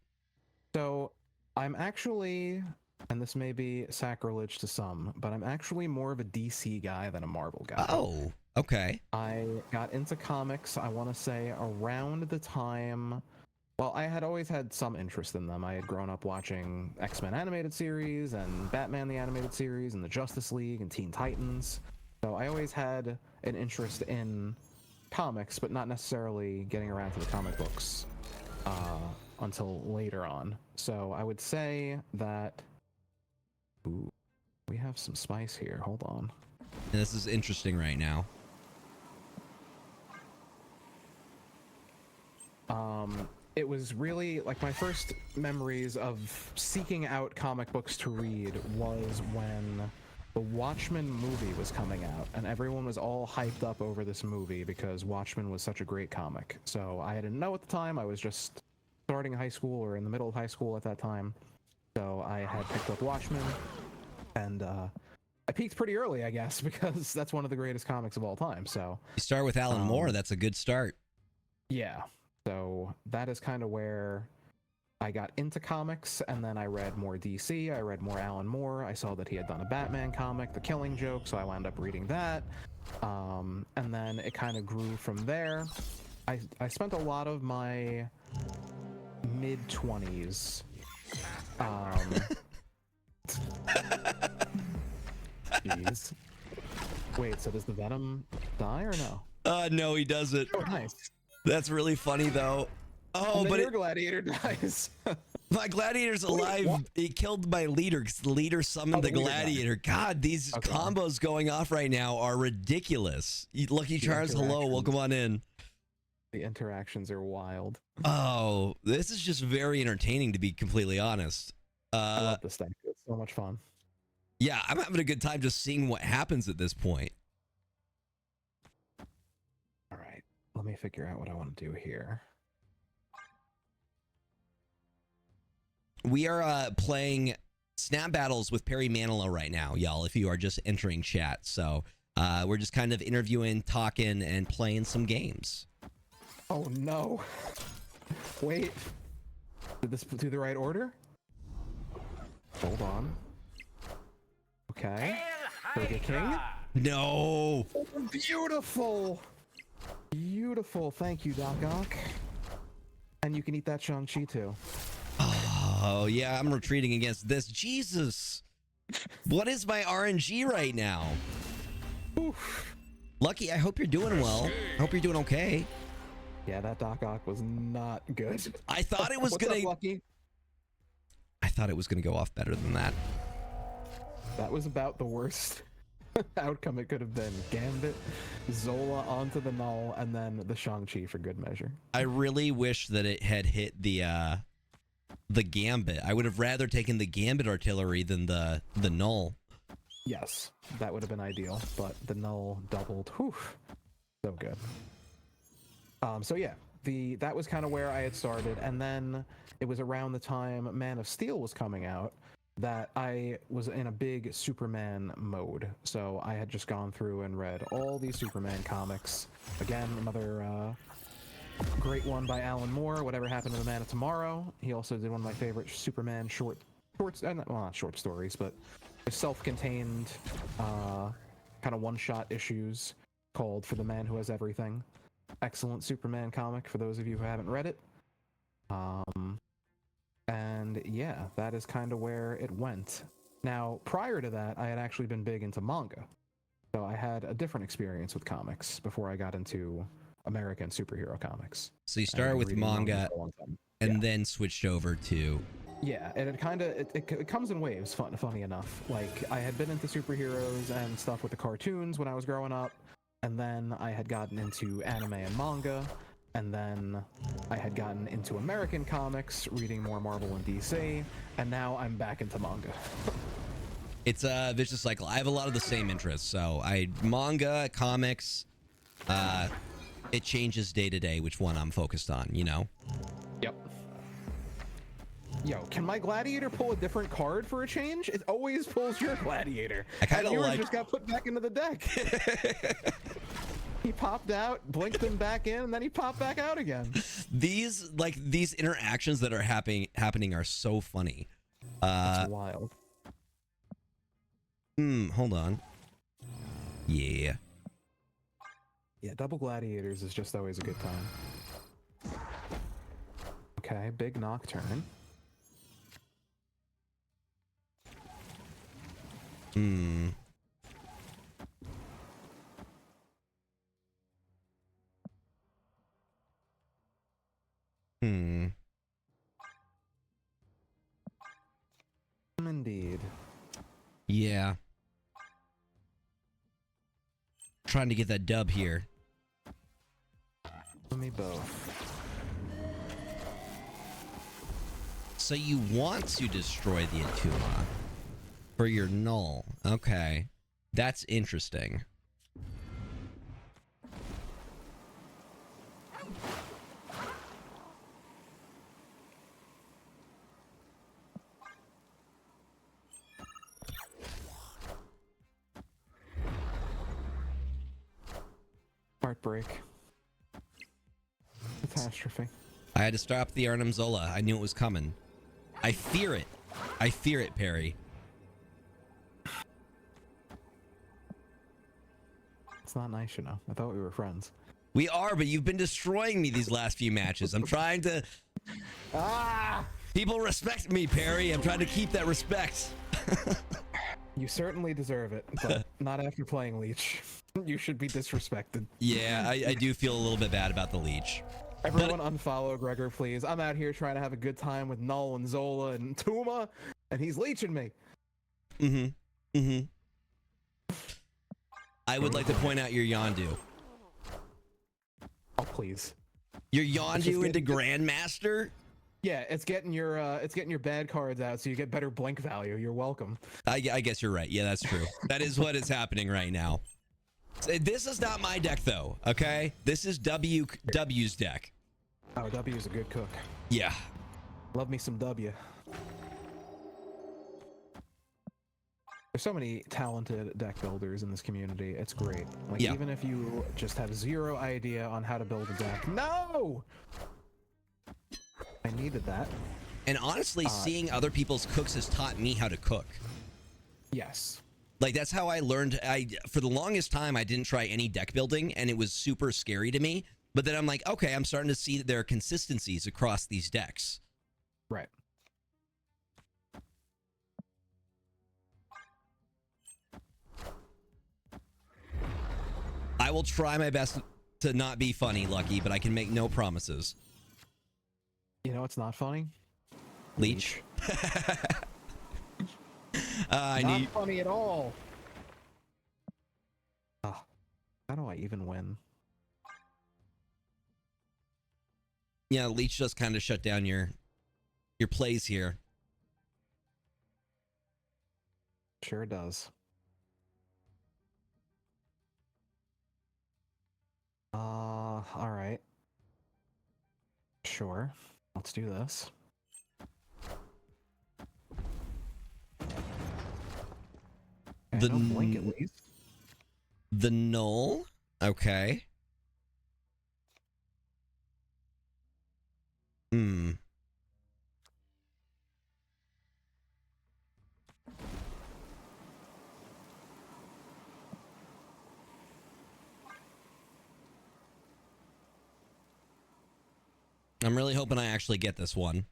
So I'm actually, and this may be sacrilege to some, but I'm actually more of a DC guy than a Marvel guy. Oh, okay. I got into comics, I want to say, around the time. Well, I had always had some interest in them. I had grown up watching X-Men animated series and Batman the animated series and the Justice League and Teen Titans. So I always had an interest in comics, but not necessarily getting around to the comic books until later on. So I would say that... Ooh, we have some spice here. Hold on. And this is interesting right now. It was really like my first memories of seeking out comic books to read was when the Watchmen movie was coming out, and everyone was all hyped up over this movie because Watchmen was such a great comic. So I didn't know at the time. I was just starting high school or in the middle of high school at that time. So I had picked up Watchmen, and I peaked pretty early, I guess, because that's one of the greatest comics of all time. So You start with Alan Moore. That's a good start. yeah. So that is kind of where I got into comics, and then I read more DC, I read more Alan Moore, I saw that he had done a Batman comic, The Killing Joke, so I wound up reading that, and then it kind of grew from there. I spent a lot of my mid-20s, jeez. Wait, so does the Venom die or no? No, he doesn't. Oh, nice. That's really funny, though. Oh, And then but your Gladiator dies. my Gladiator's alive. what? He killed my leader because the leader summoned the the leader died. Gladiator. God, these Okay. combos going off right now are ridiculous. Lucky Charms, hello, interactions. welcome on in. The interactions are wild. Oh, this is just very entertaining, to be completely honest. I love this thing. It's so much fun. Yeah, I'm having a good time just seeing what happens at this point. All right, let me figure out what I want to do here. We are playing Snap Battles with Parry Manilow right now, y'all, if you are just entering chat. So we're just kind of interviewing, talking, and playing some games. Oh no! Wait, did this do the right order? Hold on. Okay. Burger King. No! Beautiful! Beautiful. Thank you, Doc Ock. And you can eat that Shang-Chi too. Oh, yeah, I'm retreating against this. Jesus! What is my RNG right now? Oof. Lucky, I hope you're doing well. I hope you're doing okay. Yeah, that Doc Ock was not good. I thought it was What's gonna... up, Lucky? I thought it was gonna go off better than that. That was about the worst outcome it could have been. Gambit, Zola onto the null, and then the Shang-Chi for good measure. I really wish that it had hit the Gambit. I would have rather taken the Gambit artillery than the null. Yes, that would have been ideal, but the null doubled. Whew, so good. So yeah, that was kind of where I had started, and then it was around the time Man of Steel was coming out, that I was in a big Superman mode. So I had just gone through and read all these Superman comics. Again, another great one by Alan Moore, Whatever Happened to the Man of Tomorrow. He also did one of my favorite Superman shorts, well, not short stories, but self-contained kind of one-shot issues called For the Man Who Has Everything. Excellent Superman comic for those of you who haven't read it. And yeah, that is kind of where it went. Now, prior to that, I had actually been big into manga. So I had a different experience with comics before I got into American superhero comics. So you started with manga and Yeah. then switched over to... Yeah, and it kind of it comes in waves. Funny enough, like I had been into superheroes and stuff with the cartoons when I was growing up, and then I had gotten into anime and manga, and then I had gotten into American comics, reading more Marvel and DC, and now I'm back into manga. It's a vicious cycle. I have a lot of the same interests. So manga, comics, it changes day to day which one I'm focused on, you know? Yep. Yo, can my gladiator pull a different card for a change? It always pulls your gladiator. I kind of like... just got put back into the deck. He popped out, blinked him back in, and then he popped back out again. These interactions that are happening are so funny. It's wild. Hold on. Yeah. Yeah, double gladiators is just always a good time. Okay, big nocturne. Indeed. Yeah. Trying to get that dub here. Me both. So you want to destroy the Atuma for your null. Okay. That's interesting. Heartbreak. Catastrophe. I had to stop the Arnim Zola. I knew it was coming. I fear it. I fear it, Parry. It's not nice, you know. I thought we were friends. We are, but you've been destroying me these last few matches. I'm trying to... People respect me, Parry. I'm trying to keep that respect. You certainly deserve it, but not after playing Leech. You should be disrespected. Yeah, I do feel a little bit bad about the Leech. Everyone unfollow Gregor, please. I'm out here trying to have a good time with Null and Zola and Tuma, and he's leeching me. I would like to point out your Yondu. Oh, please. Your Yondu into Grandmaster? Yeah, it's getting your bad cards out, so you get better blink value. You're welcome. I guess you're right. Yeah, that's true. That is what is happening right now. This is not my deck, though. Okay, this is W's deck. Oh, W is a good cook. Yeah. Love me some W. There's so many talented deck builders in this community. It's great. Like, yeah. Even if you just have zero idea on how to build a deck. No! I needed that. And honestly, seeing other people's cooks has taught me how to cook. Yes. Like, that's how I learned. For the longest time, I didn't try any deck building, and it was super scary to me. But then I'm like, okay, I'm starting to see that there are consistencies across these decks. Right. I will try my best to not be funny, Lucky, but I can make no promises. You know what's not funny? Leech. Not funny at all. How do I even win? Yeah, Leech just kind of shut down your plays here. Sure does. All right. Sure. Let's do this. Okay, The no blink at least. The null. Okay. Hmm. I'm really hoping I actually get this one.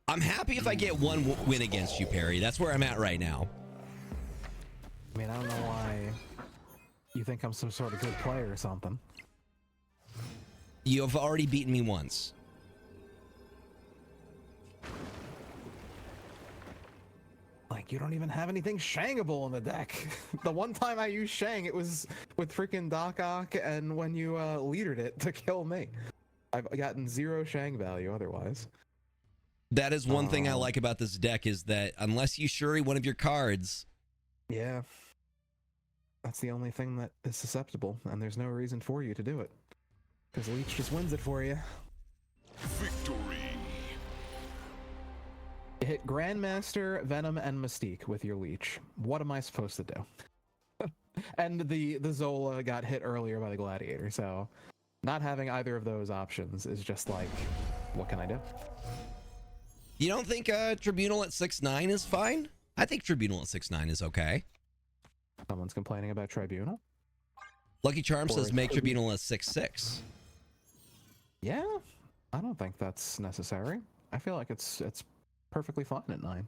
I'm happy if I get one win against you, Parry. That's where I'm at right now. I mean, I don't know why you think I'm some sort of good player or something. You have already beaten me once. Like, you don't even have anything Shangable in the deck. The one time I used Shang, it was with freaking Doc Ock and when you leadered it to kill me. I've gotten 0 Shang value otherwise. That is one thing I like about this deck is that unless you Shuri one of your cards... Yeah. That's the only thing that is susceptible, and there's no reason for you to do it. Because Leech just wins it for you. Victory. You hit Grandmaster, Venom, and Mystique with your Leech. What am I supposed to do? And the Zola got hit earlier by the Gladiator, so not having either of those options is just like, what can I do? You don't think Tribunal at 6-9 is fine? I think Tribunal at 6-9 is okay. Someone's complaining about Tribunal? Lucky Charm Or says is make it- Tribunal at 6-6. Yeah, I don't think that's necessary. I feel like it's perfectly fine at 9.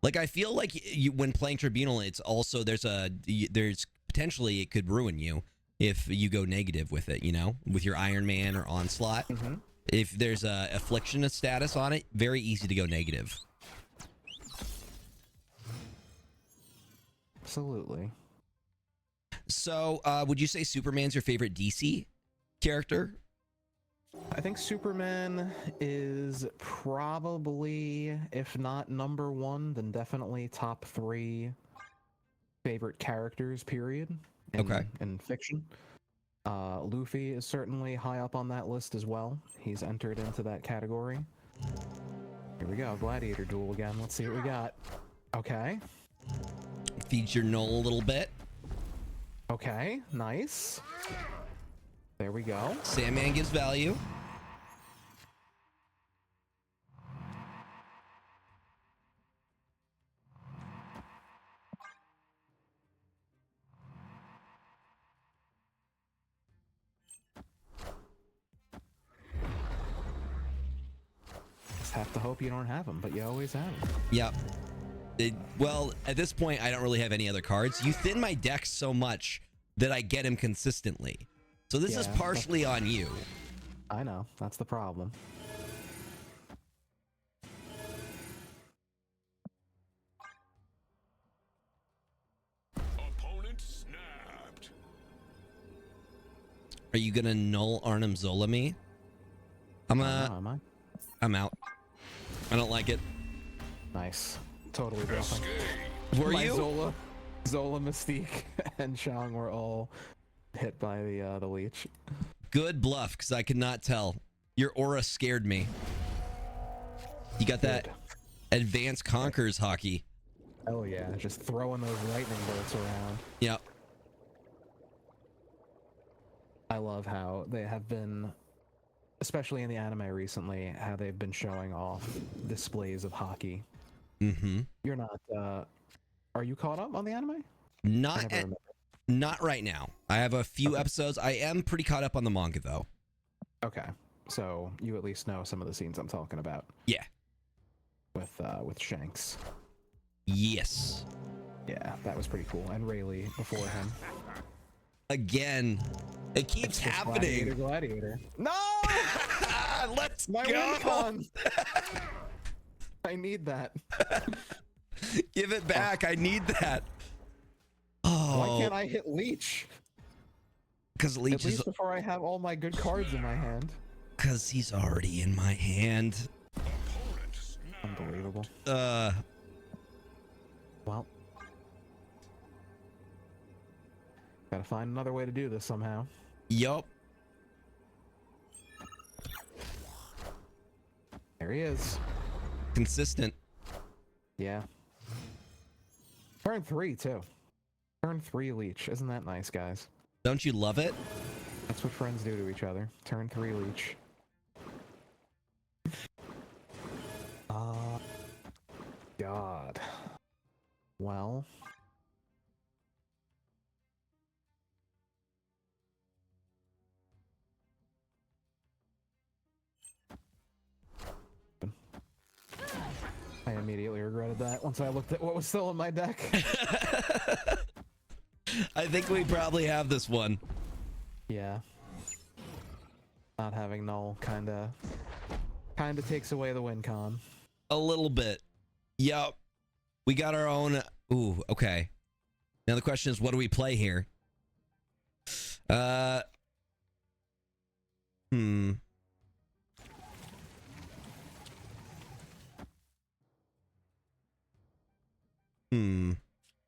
Like, I feel like when playing Tribunal, it's also, there's potentially it could ruin you if you go negative with it, you know, with your Iron Man or Onslaught. Mm-hmm. If there's a affliction status on it, very easy to go negative. Absolutely. So, would you say Superman's your favorite DC character? I think Superman is probably, if not number 1, then definitely top 3 favorite characters, period. In fiction. Luffy is certainly high up on that list as well. He's entered into that category. Here we go, Gladiator duel again. Let's see what we got. Okay. Feeds your null a little bit. Okay, nice. There we go. Sandman gives value. Just have to hope you don't have them, but you always have them. Yep. Well, at this point, I don't really have any other cards. You thin my deck so much that I get him consistently. So this is Yeah, partially on you. I know, that's the problem. Opponent snapped. Are you gonna null Arnim Zola me? Am I? I'm out. I don't like it. Nice. Totally bluffing. Escape. Were My you? Zola, Mystique, and Shang were all hit by the leech. Good bluff, because I could not tell. Your aura scared me. You got that Good. advanced Conquerors hockey. Oh yeah, just throwing those lightning bolts around. Yep. I love how they have been, especially in the anime recently, how they've been showing off displays of hockey. Mm-hmm. You're not, are you caught up on the anime? I Not never at, remember. not right now. I have a few Okay. episodes. I am pretty caught up on the manga though. Okay, so you at least know some of the scenes I'm talking about Yeah. with Shanks. Yes. Yeah, that was pretty cool. And Rayleigh before him. Again. It keeps happening. Gladiator. No! Let's My go. win con! I need that. Give it back. I need that. Oh, Why can't I hit Leech? because At Leech is least before I have all my good cards in my hand. because he's already in my hand. Opponent snapped. Unbelievable. Well. Gotta find another way to do this somehow. Yup. There he is. Consistent. Yeah. Turn 3 too. Turn 3 leech. Isn't that nice, guys? Don't you love it? That's what friends do to each other. Turn 3 leech. God. Well. I immediately regretted that once I looked at what was still in my deck. I think we probably have this one. Yeah. Not having null kinda takes away the win con. A little bit. Yup. We got our own. Ooh, okay. Now the question is, what do we play here? Hmm.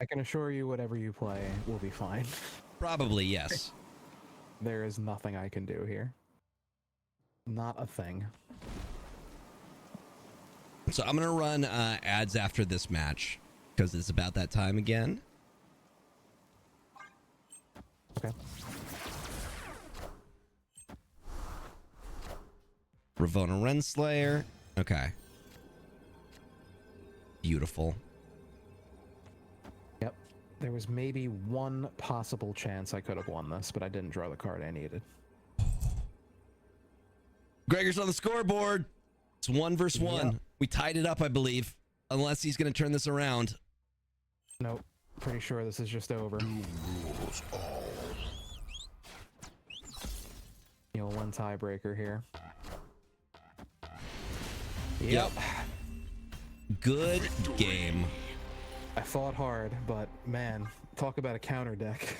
I can assure you whatever you play will be fine. Probably, yes. There is nothing I can do here. Not a thing. So I'm going to run ads after this match because it's about that time again. Okay. Ravona Renslayer. Okay. Beautiful. Yep. There was maybe one possible chance I could have won this, but I didn't draw the card I needed. Gregor's on the scoreboard. It's 1 versus 1. Yep. We tied it up, I believe. Unless he's going to turn this around. Nope. Pretty sure this is just over. Rules all. You'll win tiebreaker here. Yep. Good game. I fought hard, but man, talk about a counter deck.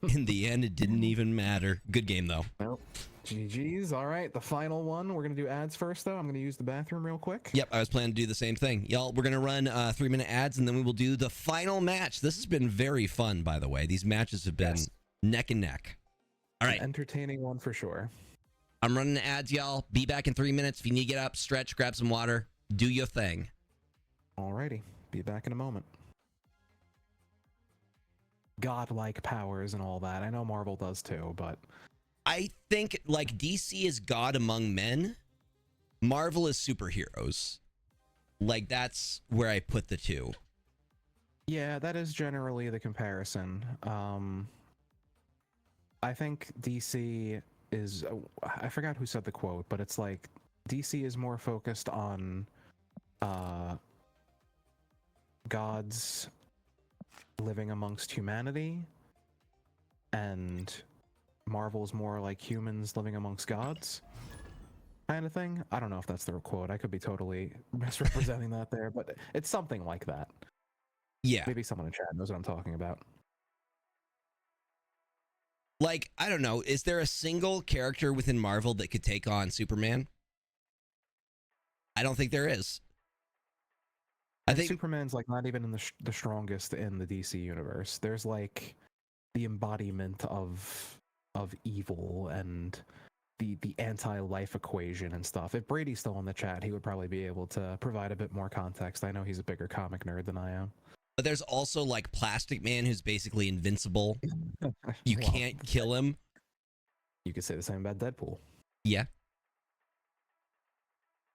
In the end, it didn't even matter. Good game, though. Nope. GG's. All right, the final one. We're going to do ads first, though. I'm going to use the bathroom real quick. Yep, I was planning to do the same thing. Y'all, we're going to run 3-minute ads, and then we will do the final match. This has been very fun, by the way. These matches have been neck and neck. All right. An entertaining one for sure. I'm running the ads, y'all. Be back in 3 minutes. If you need to get up, stretch, grab some water, do your thing. Alrighty. Be back in a moment. Godlike powers and all that. I know Marvel does too, but I think, like, DC is God among men. Marvel is superheroes. Like, that's where I put the two. yeah, that is generally the comparison. I think DC is, I forgot who said the quote, but it's like DC is more focused on gods living amongst humanity, and Marvel's more like humans living amongst gods kind of thing. I don't know if that's the quote. I could be totally misrepresenting that there, but it's something like that. Yeah. Maybe someone in chat knows what I'm talking about. Like, I don't know. Is there a single character within Marvel that could take on Superman? I don't think there is. I think Superman's like not even in the strongest in the DC universe. There's like the embodiment of evil and the anti-life equation and stuff. If Brady's still in the chat, he would probably be able to provide a bit more context. I know he's a bigger comic nerd than I am. but there's also like Plastic Man, who's basically invincible. You Well, can't kill him. You could say the same about Deadpool. Yeah.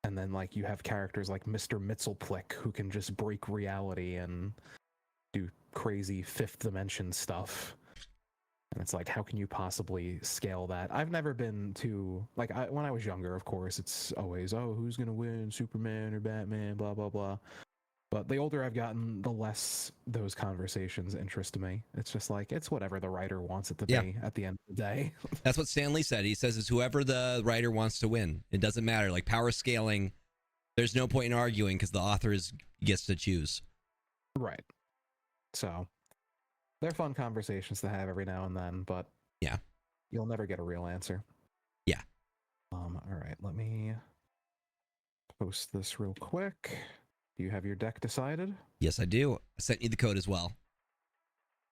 And then like you have characters like Mr. Mxyzptlk who can just break reality and do crazy fifth dimension stuff. And it's like, how can you possibly scale that? I've never been to, like, when I was younger, of course, it's always, oh, who's going to win, Superman or Batman, blah, blah, blah. But the older I've gotten, the less those conversations interest me. It's just like, it's whatever the writer wants it to be at the end of the day. That's what Stan Lee said. He says it's whoever the writer wants to win. It doesn't matter. Like power scaling, there's no point in arguing because the author gets to choose. Right. So they're fun conversations to have every now and then, but yeah, you'll never get a real answer. Yeah. All right, let me post this real quick. Do you have your deck decided? Yes, I do. I sent you the code as well.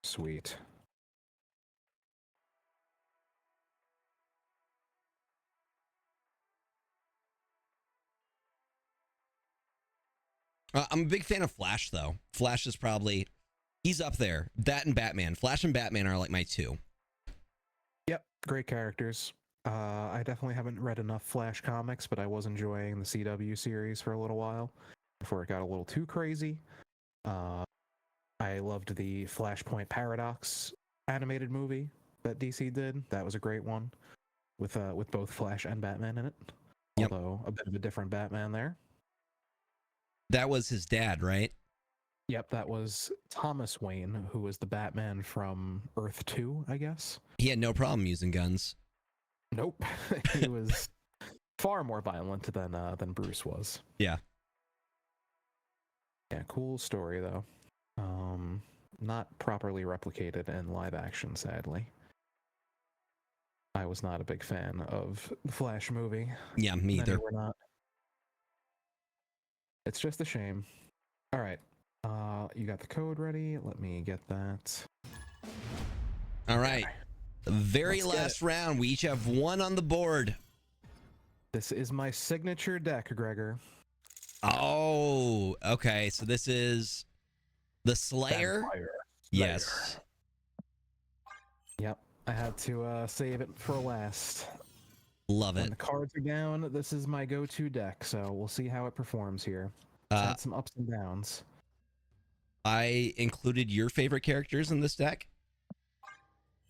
Sweet. I'm a big fan of Flash, though. Flash is probably He's up there. That and Batman. Flash and Batman are like my two. Yep, great characters. I definitely haven't read enough Flash comics, but I was enjoying the CW series for a little while before it got a little too crazy. I loved the Flashpoint Paradox animated movie that DC did. That was a great one with both Flash and Batman in it. Yep. Although a bit of a different Batman there. That was his dad, right? Yep, that was Thomas Wayne, who was the Batman from Earth 2, I guess. He had no problem using guns. Nope. He was far more violent than Bruce was. Yeah. Yeah, cool story though. Not properly replicated in live action, sadly. I was not a big fan of the Flash movie. Yeah, me Many either. were not. It's just a shame. All right. You got the code ready? Let me get that. All right. The very Let's get last round. We each have one on the board. This is my signature deck, Gregor. Oh, okay. So this is the Slayer. Vampire Yes. Slayer. Yep. I had to save it for last. Love When it. the cards are down, this is my go-to deck, so we'll see how it performs here. It's had some ups and downs. I included your favorite characters in this deck,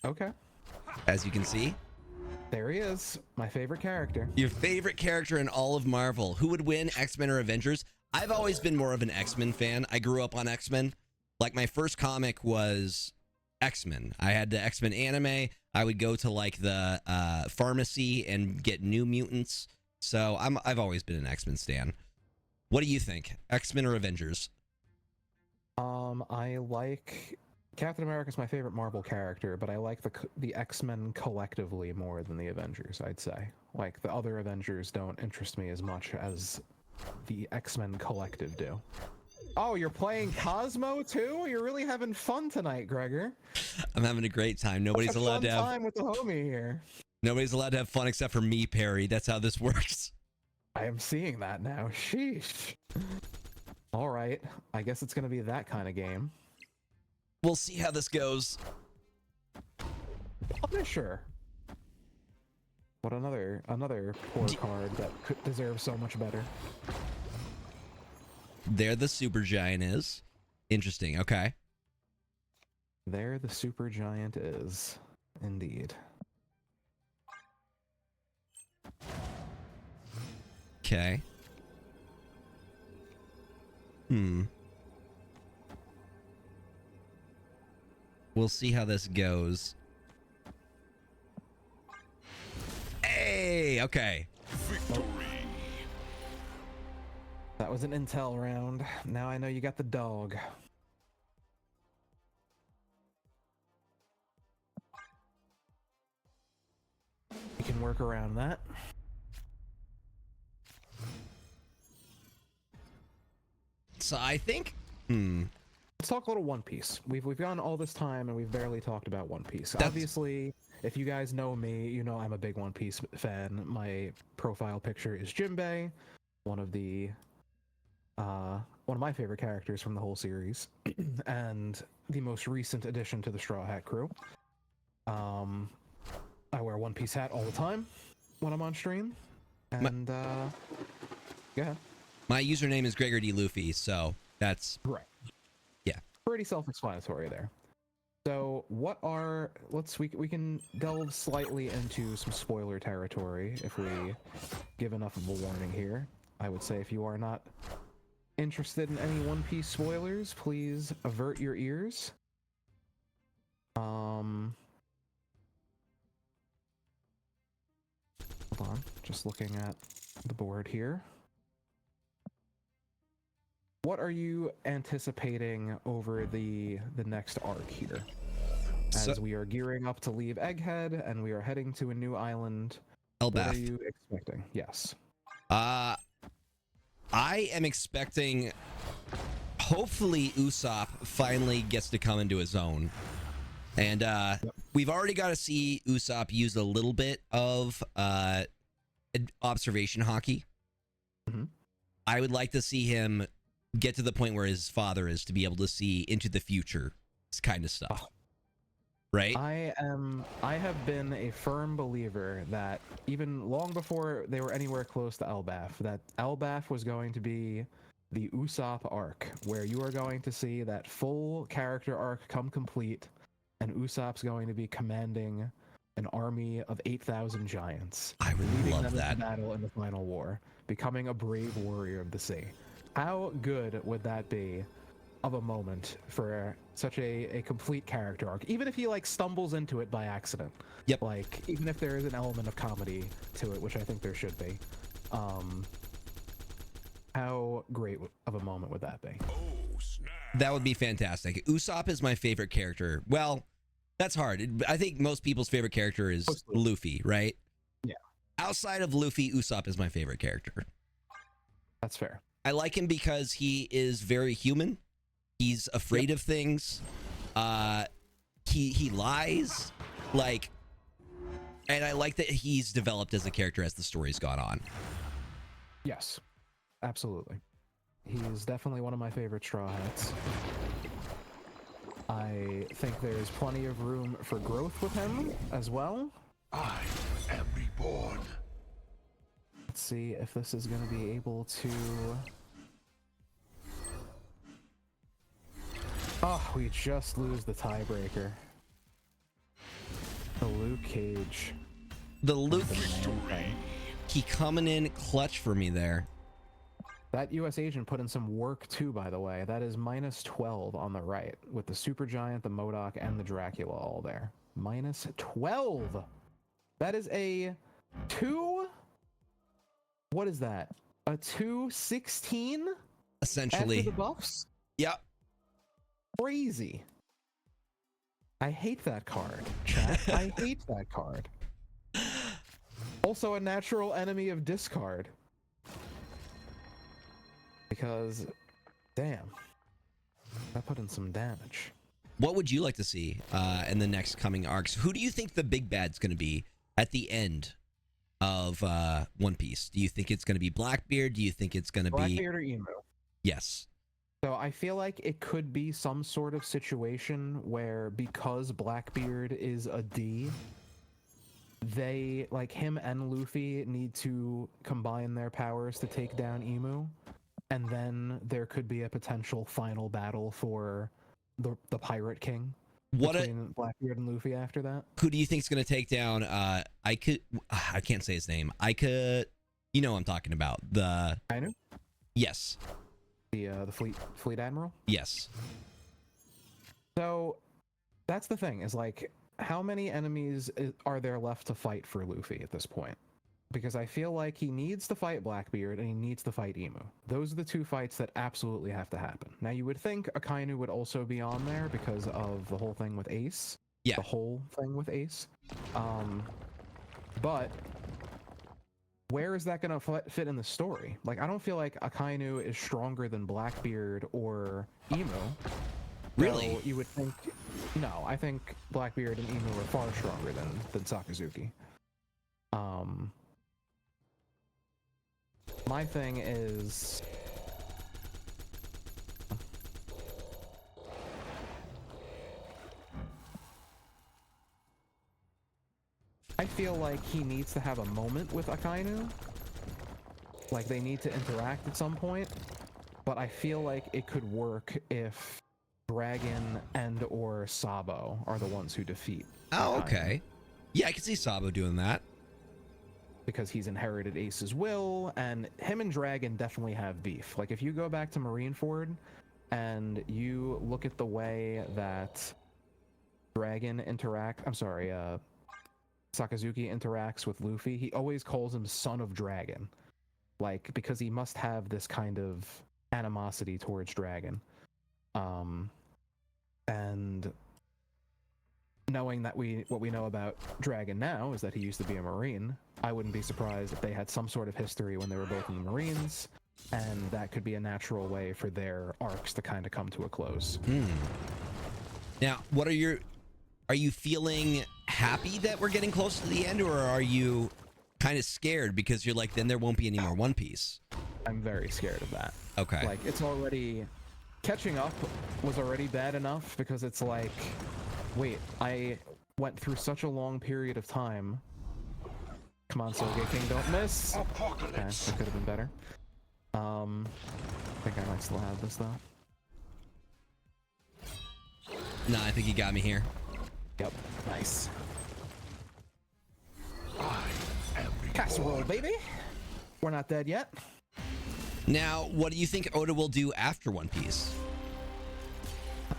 Okay. as you can see. There he is, my favorite character. Your favorite character in all of Marvel. Who would win, X-Men or Avengers? I've always been more of an X-Men fan. I grew up on X-Men. Like, my first comic was X-Men. I had the X-Men anime. I would go to like the pharmacy and get New Mutants. So I've always been an X-Men stan. What do you think? X-Men or Avengers? I like Captain America's my favorite Marvel character, but I like the X-Men collectively more than the Avengers, I'd say. Like, the other Avengers don't interest me as much as the X-Men collective do. Oh, you're playing Cosmo too? You're really having fun tonight, Gregor. I'm having a great time. Nobody's Have a allowed fun to have time with the homie here. nobody's allowed to have fun except for me, Parry. That's how this works. I am seeing that now. Sheesh. All right. I guess it's going to be that kind of game. We'll see how this goes. Punisher. What another poor card that could deserve so much better. There the Supergiant is. Interesting. Okay. There the Supergiant is. Indeed. Okay. We'll see how this goes. Hey, okay. Victory. That was an intel round. Now I know you got the dog. You can work around that. So I think Let's talk a little One Piece. We've gone all this time and we've barely talked about One Piece. Obviously, if you guys know me, you know I'm a big One Piece fan. My profile picture is Jinbei, one of my favorite characters from the whole series, and the most recent addition to the Straw Hat crew. I wear a One Piece hat all the time when I'm on stream, and go ahead. my username is Gregor D. Luffy, so that's Right. Yeah. Pretty self-explanatory there. So we can delve slightly into some spoiler territory if we give enough of a warning here. I would say if you are not interested in any One Piece spoilers, please avert your ears. Hold on, just looking at the board here. What are you anticipating over the next arc here? As we are gearing up to leave Egghead and we are heading to a new island. What are Elbaf. you expecting? Yes. I am expecting hopefully Usopp finally gets to come into his own. And we've already got to see Usopp use a little bit of observation hockey. Mhm. I would like to see him get to the point where his father is, to be able to see into the future, this kind of stuff. Right? I have been a firm believer that even long before they were anywhere close to Elbaf, that Elbaf was going to be the Usopp arc, where you are going to see that full character arc come complete, and Usopp's going to be commanding an army of 8,000 giants. I would leading love them that. into battle in the final war, becoming a brave warrior of the sea. How good would that be of a moment for such a complete character arc, even if he like stumbles into it by accident? Yep. Like, even if there is an element of comedy to it, which I think there should be. How great of a moment would that be? Oh, snap. That would be fantastic. Usopp is my favorite character. Well, that's hard. I think most people's favorite character is Luffy, right? Yeah. Outside of Luffy, Usopp is my favorite character. That's fair. I like him because he is very human. He's afraid of things. He lies, like, and I like that he's developed as a character as the story's gone on. Yes, absolutely. He's definitely one of my favorite Straw Hats. I think there's plenty of room for growth with him as well. I am reborn. Let's see if this is going to be able to... Oh, we just lose the tiebreaker. The Luke Cage. The Luke, he coming in clutch for me there. That US agent put in some work too, by the way. That is minus 12 on the right, with the Supergiant, the MODOK, and the Dracula all there. Minus 12! That is a 2... What is that? A 2/16? Essentially. After the buffs? Yep. Crazy. I hate that card, chat. I hate that card. Also a natural enemy of discard. Because, damn. That put in some damage. What would you like to see in the next coming arcs? Who do you think the big bad's going to be at the end of One Piece? Do you think it's going to be Blackbeard? Do you think it's going to be... Blackbeard or Emu? Yes. So I feel like it could be some sort of situation where, because Blackbeard is a D, they, like him and Luffy, need to combine their powers to take down Emu, and then there could be a potential final battle for the Pirate King between Blackbeard and Luffy after that. Who do you think is going to take down? I can't say his name. You know what I'm talking about. Kainu? Yes. The fleet admiral? Yes. So that's the thing, is like, how many enemies are there left to fight for Luffy at this point? Because I feel like he needs to fight Blackbeard and he needs to fight Emu. Those are the two fights that absolutely have to happen. Now, you would think Akainu would also be on there because of the whole thing with Ace. Yeah. The whole thing with Ace. But where is that going to fit in the story? Like, I don't feel like Akainu is stronger than Blackbeard or Emu. Really? So you would think... No, I think Blackbeard and Emu are far stronger than Sakazuki. My thing is... I feel like he needs to have a moment with Akainu. Like, they need to interact at some point. But I feel like it could work if Dragon and or Sabo are the ones who defeat Oh, Akainu. okay. Yeah, I can see Sabo doing that. Because he's inherited Ace's will, and him and Dragon definitely have beef. Like, if you go back to Marineford and you look at the way that Sakazuki interacts with Luffy, he always calls him Son of Dragon. Like, because he must have this kind of animosity towards Dragon. And knowing that what we know about Dragon now is that he used to be a Marine, I wouldn't be surprised if they had some sort of history when they were both in the Marines, and that could be a natural way for their arcs to kind of come to a close. Now, are you feeling happy that we're getting close to the end, or are you kind of scared because you're like, then there won't be any more One Piece? I'm very scared of that. Okay. Like, it's already... Catching up was already bad enough because it's like, wait, I went through such a long period of time. Come on, Soulgate King, don't miss! Okay, that could have been better. I think I might still have this, though. No, I think he got me here. Yep, nice. I am Casserole, baby! We're not dead yet. Now, what do you think Oda will do after One Piece?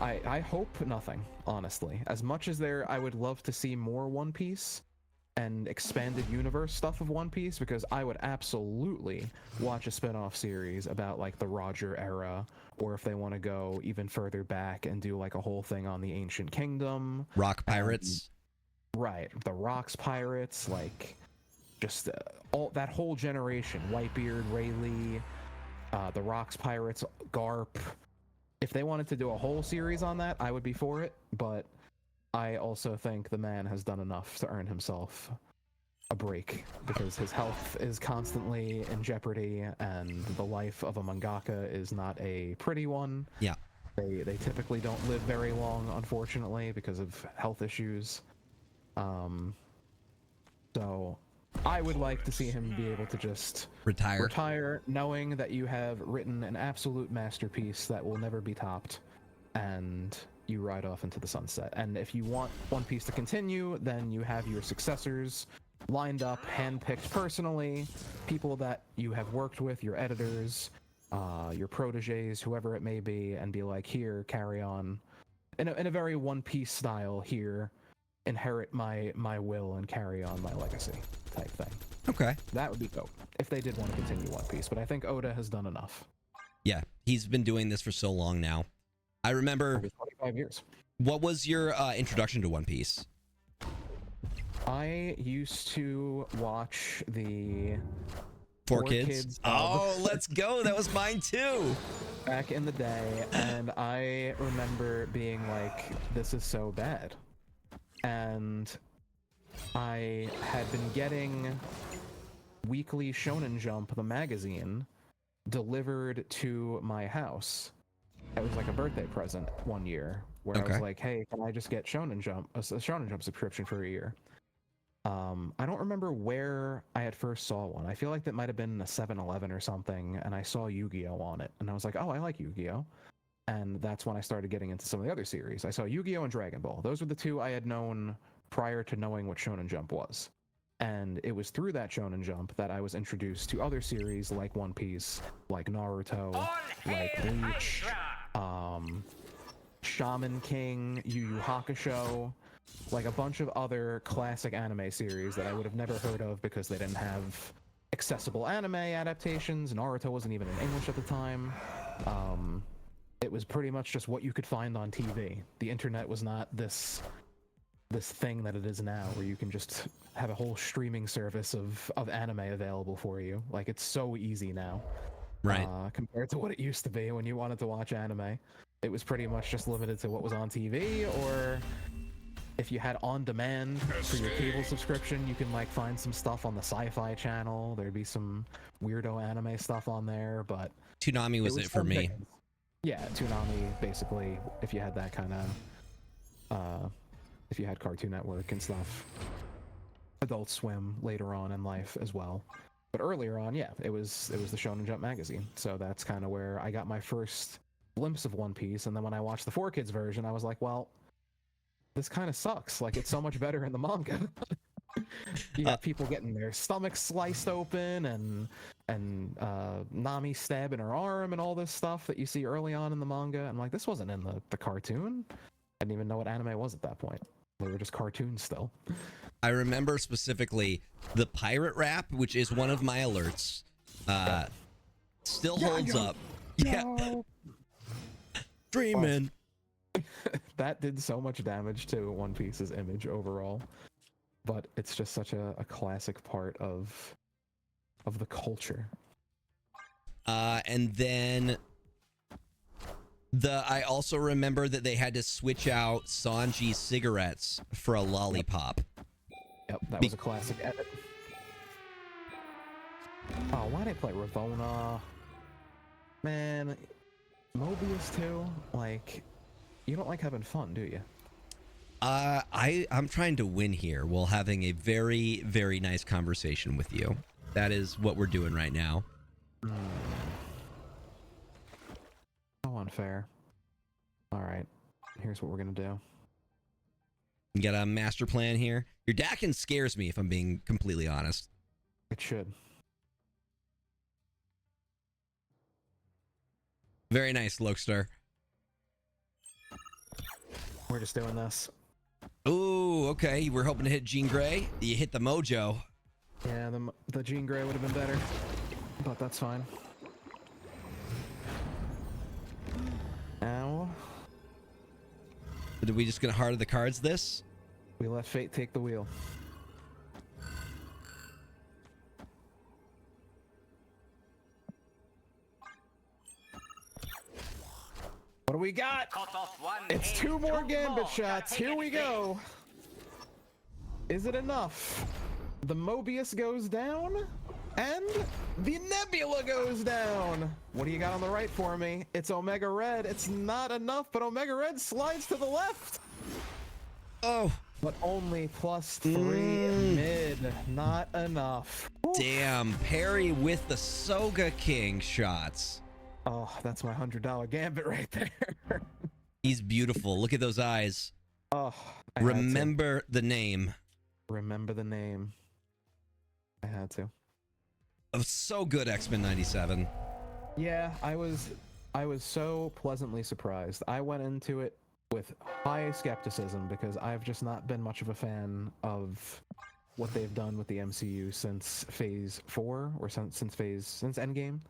I hope nothing, honestly. As much as I would love to see more One Piece and expanded universe stuff of One Piece, because I would absolutely watch a spin-off series about like the Roger era, or if they want to go even further back and do like a whole thing on the Ancient Kingdom. Rock Pirates? Right, the Rocks Pirates, like just all that whole generation, Whitebeard, Rayleigh, the Rocks Pirates, Garp. If they wanted to do a whole series on that, I would be for it, but I also think the man has done enough to earn himself a break, because his health is constantly in jeopardy, and the life of a mangaka is not a pretty one. Yeah. They typically don't live very long, unfortunately, because of health issues. So I would like to see him be able to just retire knowing that you have written an absolute masterpiece that will never be topped, and you ride off into the sunset. And if you want One Piece to continue, then you have your successors lined up, handpicked personally, people that you have worked with, your editors, your proteges, whoever it may be, and be like, here, carry on. In a very One Piece style, here, inherit my will and carry on my legacy type thing. Okay. That would be dope if they did want to continue One Piece, but I think Oda has done enough. Yeah, he's been doing this for so long now. I remember... Over 25 years. What was your introduction to One Piece? I used to watch the... Four Kids? Oh, let's go! That was mine too! Back in the day, and I remember being like, this is so bad. And I had been getting Weekly Shonen Jump, the magazine, delivered to my house. It was like a birthday present one year, where I was like, hey, can I just get Shonen Jump, a Shonen Jump subscription for a year? I don't remember where I had first saw one. I feel like that might have been a 7-Eleven or something, and I saw Yu-Gi-Oh on it, and I was like, oh, I like Yu-Gi-Oh. And that's when I started getting into some of the other series. I saw Yu-Gi-Oh and Dragon Ball. Those were the two I had known prior to knowing what Shonen Jump was. And it was through that Shonen Jump that I was introduced to other series like One Piece, like Naruto, like Bleach, Shaman King, Yu Yu Hakusho, like a bunch of other classic anime series that I would have never heard of because they didn't have accessible anime adaptations. Naruto wasn't even in English at the time. It was pretty much just what you could find on TV. The internet was not this thing that it is now, where you can just have a whole streaming service of anime available for you. Like, it's so easy now. Right. Compared to what it used to be when you wanted to watch anime. It was pretty much just limited to what was on TV, or if you had on demand for your cable subscription, you can like find some stuff on the Sci-Fi Channel. There'd be some weirdo anime stuff on there, but Toonami was it for me. things. Yeah, Toonami, basically, if you had that kind of, if you had Cartoon Network and stuff. Adult Swim later on in life as well. But earlier on, yeah, it was the Shonen Jump magazine. So that's kind of where I got my first glimpse of One Piece. And then when I watched the 4Kids version, I was like, well, this kind of sucks. Like, it's so much better in the manga. You got people getting their stomachs sliced open and Nami stabbing her arm and all this stuff that you see early on in the manga. I'm like, this wasn't in the cartoon. I didn't even know what anime was at that point. They were just cartoons still. I remember specifically the pirate rap, which is one of my alerts. Still holds up. Yeah. Dreamin'. That did so much damage to One Piece's image overall. But it's just such a classic part of the culture. And then I also remember that they had to switch out Sanji's cigarettes for a lollipop. Yep, that was a classic edit. Oh, why did they play Ravona? Man, Mobius too. Like, you don't like having fun, do you? I'm trying to win here while having a very, very nice conversation with you. That is what we're doing right now. How unfair. All right, here's what we're gonna do. You got a master plan here? Your Dakin scares me, if I'm being completely honest. It should. Very nice, Lokestar. We're just doing this. Ooh, okay. We're hoping to hit Jean Grey. You hit the mojo. Yeah, the Jean Grey would have been better, but that's fine. Ow. Did we just gonna heart of the cards this? We let fate take the wheel. What do we got? It's 2 more gambit shots. Here we go. Is it enough? The Mobius goes down, and the Nebula goes down. What do you got on the right for me? It's Omega Red. It's not enough, but Omega Red slides to the left. Oh. But only +3 mid. Not enough. Oof. Damn. Parry with the Soga King shots. Oh, that's my $100 gambit right there. He's beautiful. Look at those eyes. Oh, Remember the name. Remember the name. I had to. Oh, so good, X-Men 97. Yeah, I was so pleasantly surprised. I went into it with high skepticism because I've just not been much of a fan of what they've done with the MCU since Phase 4 or since Endgame.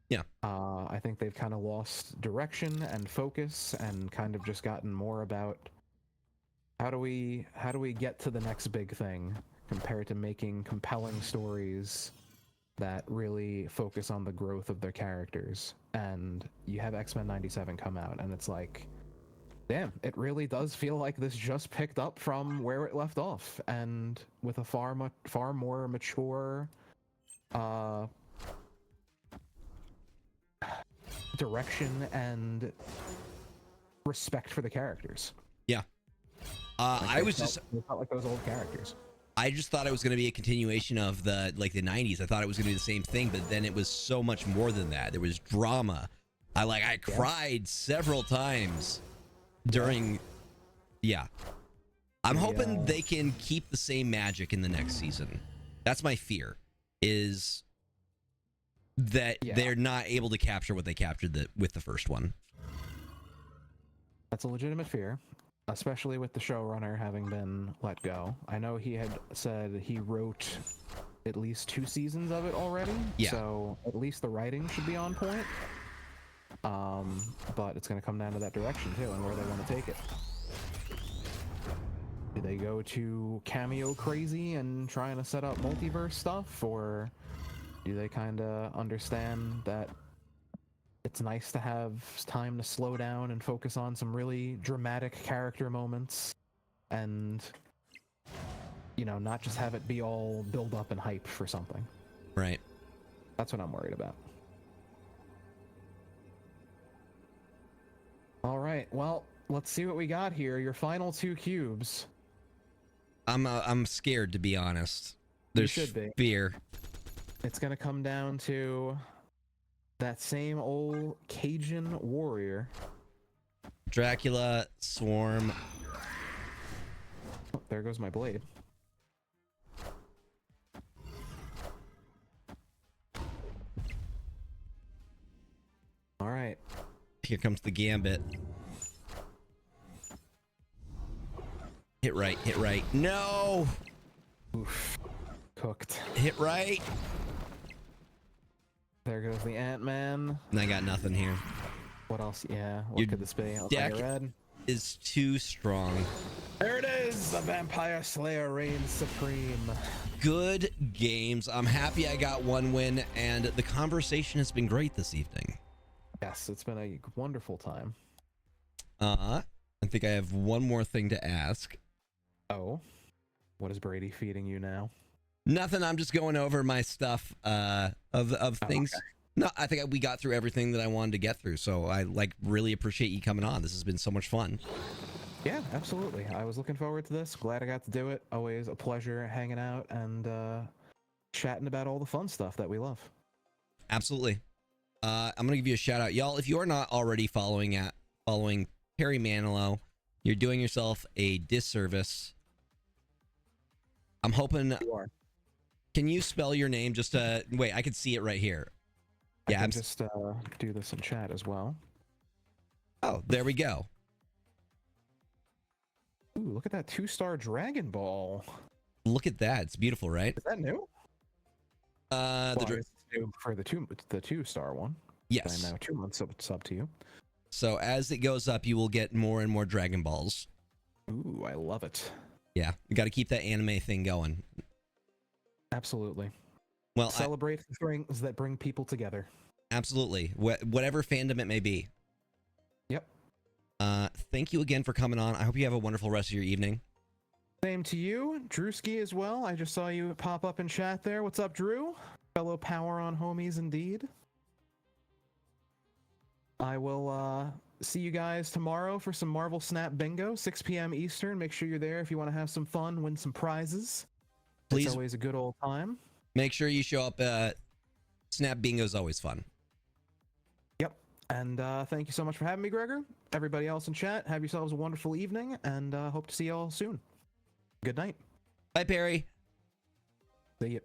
Yeah. I think they've kind of lost direction and focus and kind of just gotten more about how do we get to the next big thing compared to making compelling stories that really focus on the growth of their characters. And you have X-Men 97 come out and it's like, damn, it really does feel like this just picked up from where it left off, and with a far more mature direction and respect for the characters. Yeah. Like they felt like those old characters. I just thought it was going to be a continuation of the 90s. I thought it was going to be the same thing, but then it was so much more than that. There was drama. I cried several times during. Yeah. I'm hoping they can keep the same magic in the next season. That's my fear, is that they're not able to capture what they captured with the first one. That's a legitimate fear, especially with the showrunner having been let go. I know he had said he wrote at least 2 seasons of it already, so at least the writing should be on point. But it's going to come down to that direction too, and where they want to take it. Do they go to cameo crazy and trying to set up multiverse stuff, or do they kind of understand that it's nice to have time to slow down and focus on some really dramatic character moments and, you know, not just have it be all build up and hype for something? Right. That's what I'm worried about. All right, well, let's see what we got here. Your final 2 cubes. I'm scared, to be honest. There's should be. fear. It's gonna come down to that same old Cajun warrior. Dracula, Swarm. Oh, there goes my blade. All right. Here comes the gambit. Hit right, hit right. No! Oof. Cooked. Hit right. There goes the Ant-Man. And I got nothing here. What else? Yeah, what Your could this be? deck Red. is too strong. There it is! The Vampire Slayer reigns supreme. Good games. I'm happy I got 1 win, and the conversation has been great this evening. Yes, it's been a wonderful time. I think I have one more thing to ask. Oh? What is Brady feeding you now? Nothing. I'm just going over my stuff of things. Okay. No, I think we got through everything that I wanted to get through. So I really appreciate you coming on. This has been so much fun. Yeah, absolutely. I was looking forward to this. Glad I got to do it. Always a pleasure hanging out and chatting about all the fun stuff that we love. Absolutely. I'm gonna give you a shout out, y'all. If you are not already following Parry Manilow, you're doing yourself a disservice. I'm hoping. You are. Can you spell your name? Just wait. I can see it right here. I Yeah, can just do this in chat as well. Oh, there we go. Ooh, look at that 2-star Dragon Ball. Look at that. It's beautiful, right? Is that new? The Well, it's new for the 2-star one. yes. I know 2 months sub to you. So as it goes up, you will get more and more Dragon Balls. Ooh, I love it. Yeah, you got to keep that anime thing going. Absolutely. Well, Celebrate the things that bring people together. absolutely. Whatever fandom it may be. Yep. Thank you again for coming on. I hope you have a wonderful rest of your evening. Same to you, Drewski, as well. I just saw you pop up in chat there. What's up, Drew? Fellow power on homies indeed. I will see you guys tomorrow for some Marvel Snap Bingo, 6 p.m. Eastern. Make sure you're there if you want to have some fun, win some prizes. Please. It's always a good old time. Make sure you show up. Snap Bingo is always fun. Yep. And thank you so much for having me, Gregor. Everybody else in chat, have yourselves a wonderful evening, and hope to see you all soon. Good night. Bye, Parry. See you.